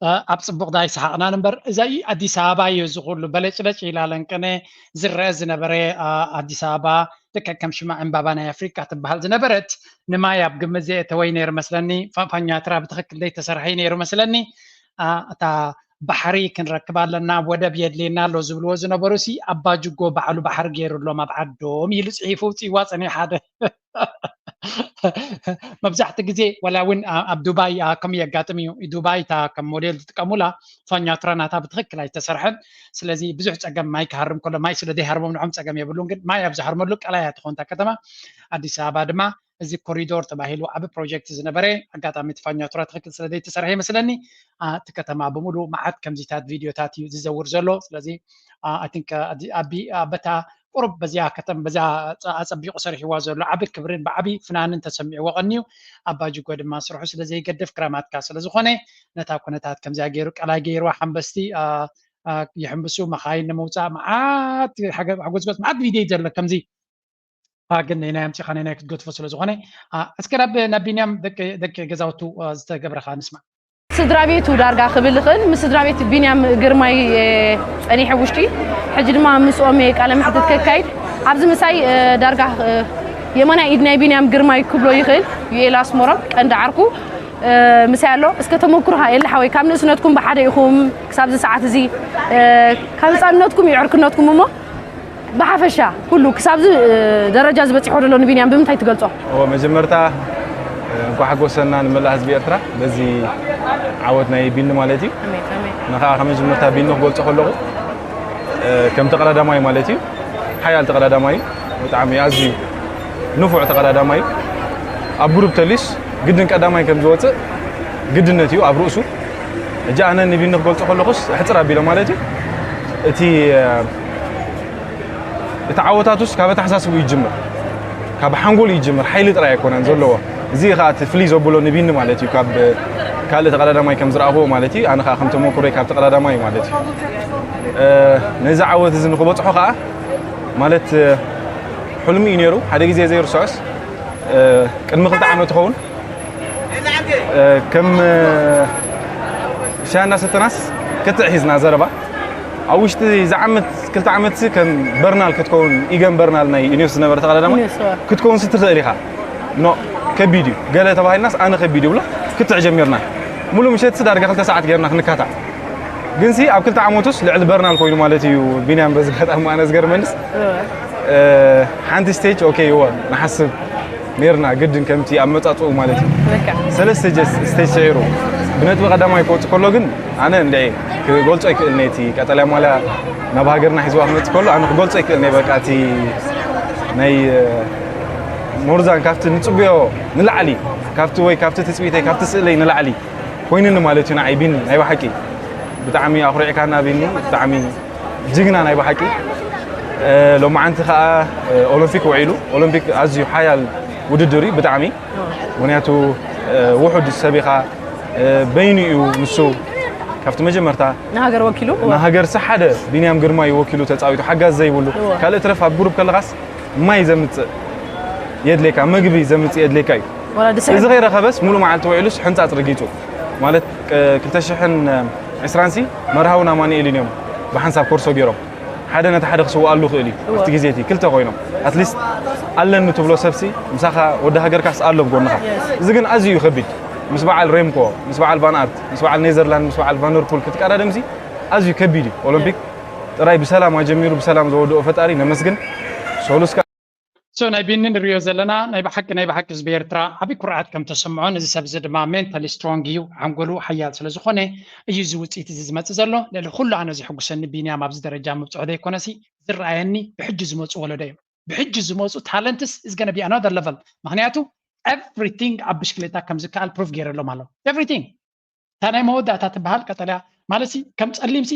أبصبغ داي سحقنا نمبر زي أديس أبا يزغل بلش إلى لنكنة زرز نبرة أديس أبا دكا كم شمع بابانا أفريقيا تبهل زنبرت نما يبقى مزي توينير مثلني فانيا ترى بتخك اللي تسرحينير مثلني تا بحري كن ركبال لنا ودب يد لنا لو زبلو زنبروسي أبا جوجو بعلو بحر غير لو ما بعدهم يلص عيفوتي واصني حدا مبزحت جزي ولا وين اب دبي كم يقاتمي دبي تا كم موديل تقمولا فانيا تراناتا بتخكل اي تسرحن سلازي بزح صقم ماي كهرم كل ماي سلدي هرمم نعم صقم يبلون ግን ማይ ኣብዛ هرملك على تخونታ ከተማ አዲስ አበባ ድማ እዚ ኮሪዶር ተባሂሉ ኣብ ፕሮጀክት ዝነበረ አጋጣሚ ተፋኛ ትራ ትክክል ስለዚ ተሰርሐ ይመስለኒ እቲ ከተማ በሙሉ ማዓት ከምዚታት ቪዲዮታት ዝዘውር ዘሎ ስለዚ አይ ቲንክ አቢ በታ قرب بزيا كتم بزيا أصبيق صريح وازر لعبي كبرين بعبي فنان تسمع وغنيو أباجي قد ما سرحوا سلا زي قدف كرامات كاسل زخونة نتاكو نتات كم زي غيرك على غير وحنبستي يحنبسوا مخاين نموتا معات حقوز بس معات فيديو جل كم زي قلنا هنا يمشي خلينا نكتب فصل زخونة أسكرب نبينيام دك جزاوتو استقبر خان نسمع سدرابيت ودارغا خبل خن مسدرابيت بينيام غرماي اني حوشتي حجي دما مسومي قال محدد كايد ابز مساي دارغا يمنا ايدنا بينيام غرماي كبلو يخل يلاس مورم عند عركو مسالو اسك تمكرها يلا حوي كام نسنتكم بحد يخوم حساب ساعات زي كان صامنتكم يعركنتكم مو بحفشا كله حساب درجه زبصحو دلون بينيام بمنታይ تገልጾ هو مجمرتا እንኳ ሓጎሰና ንመላ ህዝቢ ኤርትራ በዚ ዓወት ናይ ቢን ማለት እዩ ንኻ ከመጀመርታ ቢን ክገልጾ ከለኹ ከም ተቀዳዳማይ ማለት እዩ ሓያል ተቀዳዳማይ ብጣዕሚ ኣዝዩ ንፉዕ ተቀዳዳማይ ኣብ ግሩፕ ተሊስ ግድን ቀዳማይ ከም ዝወፅእ ግድነት እዩ ኣብ ርእሱ እጃ ኣነ ንቢን ክገልጾ ከለኹስ ሕፅር ኣቢለ ማለት እዩ እቲ ዓወታቱስ ካብ ተሓሳስቡ ይጅምር ካብ ሓንጎል ይጅምር ሓይሊ ጥራይ ኣይኮነን ዘለዎ زي خات فليزو بلو نبين مالتي كاب كالة تقلدا ماي كم زرعه مالتي أنا خا خمتمو كوري كاب تقلدا ماي مالتي نزع عوض إذن خبط حقا مالت حلمي ينيرو هذا جزء زي رصاص كم مخلط عنه تخون كم شان ناس التناس كتعهز نازربا أوش زعمت كل تعمت كم برنال كتكون إيجان برنال ناي ينيوس نبر تقلدا ماي كتكون ستر ليها نو كبيديو قال تبع الناس انا كبيديو ولا كنت عجمرنا مولو مشيت سدار قال 3 ساعات غيرنا نكاتا جنسي اب كلتا عموتوس لعل برنال كوينو مالتي بينام بس خطا انا صغر منس حانت ستيج اوكي هو نحسب نيرنا قدن كمتي امطاطو مالتي ثلاث ستيج سيرو بنتو قدما يكوت كله ግን انا اندي قلت اكلنيتي قتلا مالا نبهاغرنا حزوا مت كله انا قلت اكلني بقاتي ناي مورزان كافت نصبيو نلعلي كافت وي كافت تسبيتي كافت سلي نلعلي وينن مالتنا عيبين ايوا حقي بتعمي اخري كان بيني بتعمي جينا ناي بحكي لو ما عندك أولمبيك وعيلو أولمبيك أزيو حيال وددري بتعمي ونياتو وحد السابقة بيني ومسو كافت مجمرتا نهاجر وكيلو نهاجر صحده بنيام غرماي وكيلو تصاويتو حجاز زي بقولو قال اترف اب جروب كلغاس ما يزمت يدليكا مغبي زمت يدليكا ولا دسه اذا غير خبس مولو معلت وعيلوس حنصات رغيتو مالت كلتشحن اسرانسي مرهاونا ماني اليوم بحنساب كورسو غيرو حدا نتا حدا خسو قالو خيلي وقت غزيتي كلتا خوينو اتليست علن تبلو سبسي مساخا ود هاجر كاس قالو بغونها زغن ازيو خبيت مس بعل ريمكو مس بعل فانارت مس بعل نيذرلاند مس بعل فانوربول كتقادمزي ازيو كبيدي اولمبيك راي بسلام اجميرو بسلام زودو فطاري نمسغن سولوس سو ناي بينن ريو زلنا ناي بحق زبيرترا ابي كرعات كم تسمعون እዚ ሰብ ዝድማ ሜንታሊ ስትሮንግ እዩ ዓንጎሉ ሓያል ስለ ዝኾነ እዩ ዝውፅኢት እዚ ዝመጽእ ዘሎ ለለ ኩሉ ኣነ ዝሕጉሰኒ ቢንያም ኣብዚ ደረጃ ምብፅዖ ዘይኮነሲ ዝረኣየኒ ብሕጂ ዝመፁ ወለዶ እዮም ብሕጂ ዝመፁ ታለንትስ is going to be another level ምክንያቱ everything ኣብ ብሽክሌታ ከም ዝከኣል ፕሩፍ ገይረሎም ኣሎ everything ታናይ መወዳእታ ትበሃል ቀጠልያ ማለሲ ከም ጸሊምሲ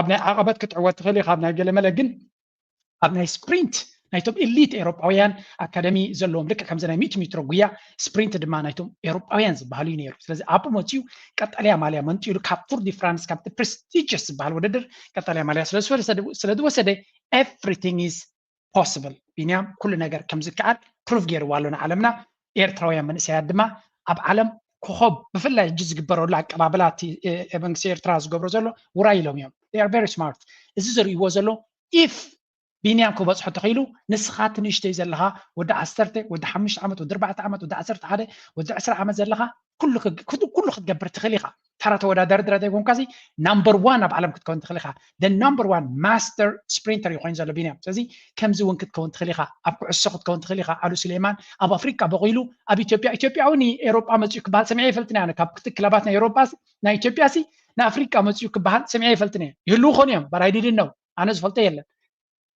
ኣብ ናይ ዓቐበት ክትዕወት ትኽእል ኢኻ ኣብ ናይ ገለመለ ግን ኣብ ናይ ስፕሪንት ናይቶም ኤሊት ኤውሮጳውያን ኣካደሚ ዘለዎም ልክዕ ከምዚ ናይ 100 ሜትሮ ጉያ ስፕሪንት ድማ ናይቶም ኤውሮጳውያን ዝበሃሉ እዩ ነይሩ ስለዚ ኣብኡ መፅኡ ቀጠልያ ማልያ መንጢሉ ካብ ቱር ዲ ፍራንስ ካብ ፕሬስቲጅስ ዝበሃል ውድድር ቀጠልያ ማልያ ስለዝወሰደ ኤቭሪቲንግ ኢዝ ፖስብል ቢንያም ኩሉ ነገር ከም ዝከኣል ፕሩፍ ገይርዎ ኣሎ ንዓለምና ኤርትራውያን መንእሰያት ድማ ኣብ ዓለም ኮኸብ ብፍላይ እጅ ዝግበረሉ ኣቀባብላት መንግስቲ ኤርትራ ዝገብሮ ዘሎ ውራይ ኢሎም እዮም they are very smart እዚ ዘርእይዎ ዘሎ if ቢንያም ክበፅሖ ተኺሉ ንስኻ ትንሽተይ ዘለኻ ወዲ 10 ወዲ 5 ዓመት ወዲ 4 ዓመት ወዲ 11 ወዲ 20 ዓመት ዘለኻ ኩሉ ክትገብር ትኽእል ኢኻ ተራ ተወዳዳሪ ድረታ ይኮንካሲ ናምበር 1 ኣብ ዓለም ክትከውን ትኽእል ኢኻ the number 1 master sprinter ይኮን ዘሎ ቢንያም ስለዚ ከምዚ እውን ክትከውን ትኽእል ኢኻ ኣብ ኩዕሶ ክትከውን ትኽእል ኢኻ ኣሉ ስሌማን ኣብ ኣፍሪካ በቂሉ ኣብ ኢትዮጵያውን ኤውሮጳ መፅኡ ክበሃል ሰሚዐ ይፈልጥኒ ኣነ ካብ ክለባት ናይ ኤውሮጳ ናይ ኢትዮጵያሲ ንኣፍሪካ መፅኡ ክበሃል ሰሚዐ ይፈልጥኒ ይህልው ኾኑ እዮም but I didn't know ኣነ ዝፈልጦ የለን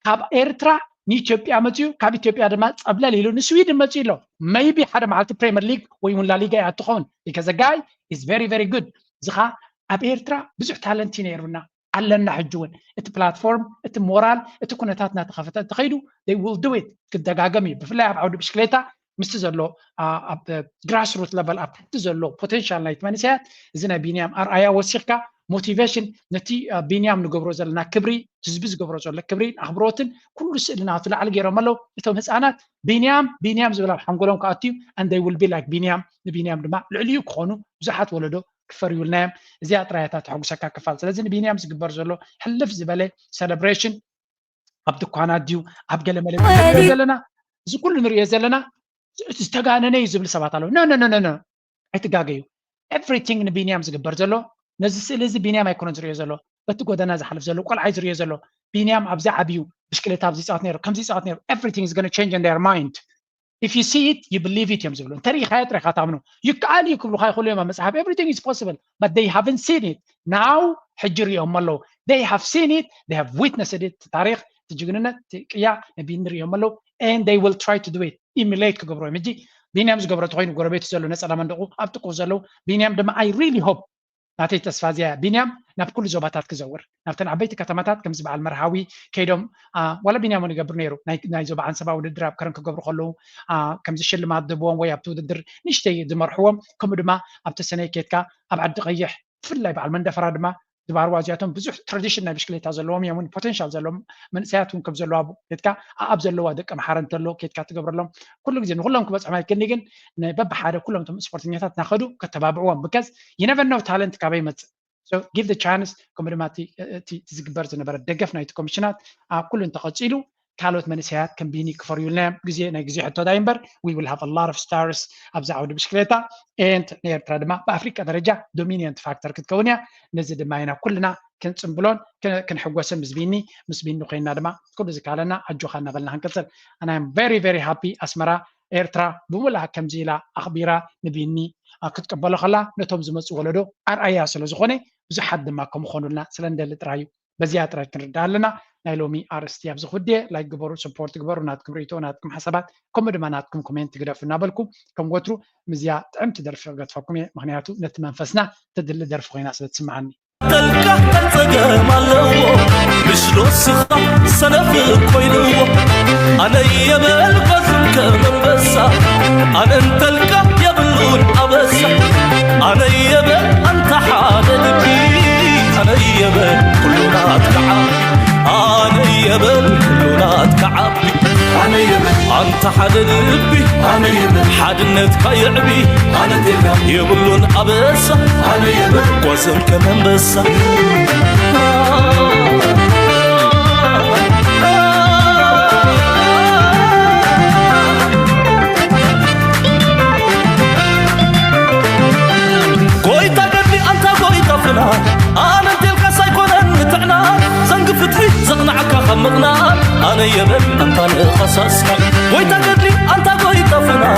ካብ ኤርትራ ንኢትዮጵያ መፅኡ ካብ ኢትዮጵያ ድማ ፀብለል ኢሉ ንስዊድን መፅኡ ኢሎ maybe ሓደ መዓልቲ ፕሪሚየር ሊግ ወይ እውን ላሊጋ ኣትኸውን because the guy is very very good ዝኻ ኣብ ኤርትራ ብዙሕ ታለንት ነይሩና ኣለና ሕጂ እውን እቲ ፕላትፎርም እቲ ሞራል እቲ ኩነታት እናተኸፈተ ተኸይዱ they will do it ክደጋገም እዩ ብፍላይ ኣብ ዓውዲ ብሽክሌታ ምስቲ ዘሎ ኣብ ግራስ ሩት ሌቨል ኣብ ትሕቲ ዘሎ ፖቴንሻል ናይቲ መንእሰያት እዚ ናይ ቢንያም ኣርኣያ ወሲኽካ ሞቲቬሽን ነቲ ቢንያም ንገብሮ ዘለና ክብሪ ህዝቢ ዝገብሮ ዘሎ ክብሪ ኣኽብሮትን ኩሉ ስእልናቱ ላዕሊ ገይሮም ኣለዉ እቶም ህፃናት ቢንያም ዝብላ ሓንጎሎም ከኣትዩ and they will be like ቢንያም ንቢንያም ድማ ልዕልዩ ክኾኑ ብዙሓት ወለዶ ክፈርዩልናዮም እዚኣ ጥራያታት ተሐጉሰካ ክፋል ስለዚ ንቢንያም ዝግበር ዘሎ ሕልፍ ዝበለ ሴሌብሬሽን ኣብ ድኳናት ድዩ ኣብ ገለመለ ዘለና እዚ ኩሉ ንሪኦ ዘለና ዝተጋነነ እዩ ዝብል ሰባት ኣለዉ ኖ ኣይትጋገዩ ኤቭሪቲንግ ንቢንያም ዝግበር ዘሎ ነዚ ስእሊ እዚ ቢንያም ኣይኮነ ዝሪኦ ዘሎ በቲ ጎደና ዝሓልፍ ዘሎ ቆልዓይ ዝሪኦ ዘሎ ቢንያም ኣብዚ ዓብዩ ብሽክሌታ ኣብዚ ይፃወት ነይሩ ከምዚ ይፃወት ነይሩ everything is going to change in their mind if you see it you believe it እዮም ዝብሉ እንተሪኢኻዮ ጥራይኻ ታምኑ ይከኣል እዩ ክብሉካ ይኽእሉ እዮም ኣብ መፅሓፍ everything is possible but they haven't seen it now ሕጂ ሪኦም ኣለዉ they have seen it they have witnessed it ታሪክ ትጅግንነት ቅያ ነቢ ንሪኦም ኣለዉ and they will try to do it emulate ክገብሮ እዮም ሕጂ ቢንያም ዝገብሮ ተኮይኑ ጎረቤቱ ዘሎ ነፀላ መንደቑ ኣብ ጥቁ ዘለዉ ቢንያም ድማ I really hope ናተይ ተስፋ እዚኣ ቢንያም ናብ ኩሉ ዞባታት ክዘውር ናብተን ዓበይቲ ከተማታት ከምዚ በዓል መርሃዊ ከይዶም ዋላ ቢንያም እውን ይገብር ነይሩ ናይ ዞባ ኣንሰባ ውድድር ኣብ ከረን ክገብሩ ከለዉ ከምዚ ሽልማት ድብዎም ወይ ኣብቲ ውድድር ንእሽተይ ዝመርሕዎም ከምኡ ድማ ኣብቲ ሰነይ ኬትካ ኣብ ዓዲ ቀይሕ ብፍላይ በዓል መንደፈራ ድማ ዝባርዋ እዚኣቶም ብዙሕ ትራዲሽን ናይ ብሽክሌታ ዘለዎም እዮም እውን ፖቴንሻል ዘለዎም መንእሰያት እውን ከም ዘለዋ ኬትካ ኣብ ዘለዋ ደቀ መሓረ እንተሎ ኬትካ ትገብረሎም ኩሉ ግዜ ንኩሎም ክበፅሖም ኣይክእልኒ ግን በብሓደ ኩሎም እቶም ስፖርተኛታት ናኸዱ ከተባብዕዎም because you never know talent ካበይ ይመፅእ so give the chance ከምኡ ድማ እቲ ዝግበር ዝነበረ ደገፍ ናይቲ ኮሚሽናት ኩሉ እንተቐፂሉ ካልኦት መንእሰያት ከም ቢኒ ክፈርዩልና ግዜ ናይ ግዜ ሕቶዳ እምበር we will have a lot of stars ኣብዚ ዓውዲ ብሽክሌታ and ንኤርትራ ድማ ብኣፍሪካ ደረጃ ዶሚኒየንት ፋክተር ክትከውን እያ ነዚ ድማ ኢና ኩልና ክንፅምብሎን ክንሕጎስን ምስ ቢኒ ኮይና ድማ ኩሉ ዝካለና ኣጆኻ እናበልና ክንቅፅል and I am very very happy ኣስመራ ኤርትራ ብሙላእ ከምዚ ኢላ ኣኽቢራ ንቢኒ ክትቀበሎ ከላ ነቶም ዝመፁ ወለዶ ኣርኣያ ስለ ዝኾነ ብዙሓት ድማ ከምኾኑልና ስለ እንደሊ ጥራዩ በዚያ ጥራይ ክንርዳ ኣለና ናይ ሎሚ ኣርስቲ ኣብዚ ክውድየ ላይክ ግበሩ ሰፖርት ግበሩ ናትኩም ርእቶ ናትኩም ሓሳባት ከምኡ ድማ ናትኩም ኮሜንት ግደፍ እናበልኩም ከም ወትሩ ምዝያ ጥዕምቲ ደርፊ ገጥፈኩም እየ ምክንያቱ ነቲ መንፈስና ተድሊ ደርፊ ኮይና ስለ ትስምዓኒ تلقى تلتقى مالو مش لوسخة سنفق كوينو أنا يبل بزن كمن بسا أنا انتلقى يبلون أبسا أنا يبل أنت حادد بي أنا يبل كلنا أتكعب أنا يبل كلنا أتكعب أنا يبل أنت حادد بي أنا يبل حادنتك يعبي أنا تلقى يبلون أبسا أنا يبل وزن كمن بسا أنا تلك سايكونن متعنا زنق فتحي زغنعك خمقنا أنا يبل أنت نخصصنا ويتقدلي أنت قويتفنا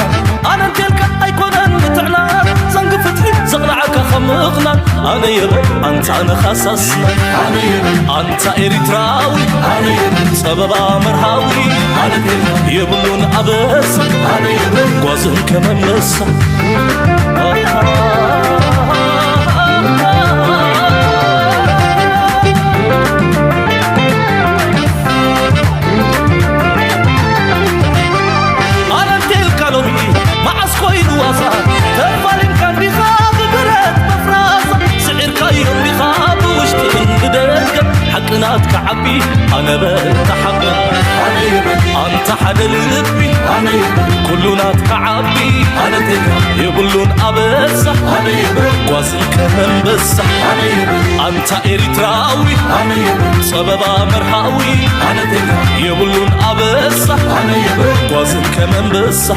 أنا تلك أيكونن متعنا زنق فتحي زغنعك خمقنا أنا يبل أنت نخصصنا أنا يبل أنت إريتراوي أنا يبل سبب مرهاوي أنا تلك يبلون أبس أنا يبل قوزن كمان نسا تفالين كان بخاب برد مفرازة سعر كايهم بخاب واشتغن بدرجة حقنات كعبي أنا بنت حق أنت حد لبي كلنا كعبي أنا تلك يقولون أبسة وزن كمان بسة أنت إريتراوي سبب مرهاوي أنا تلك يقولون أبسة وزن كمان بسة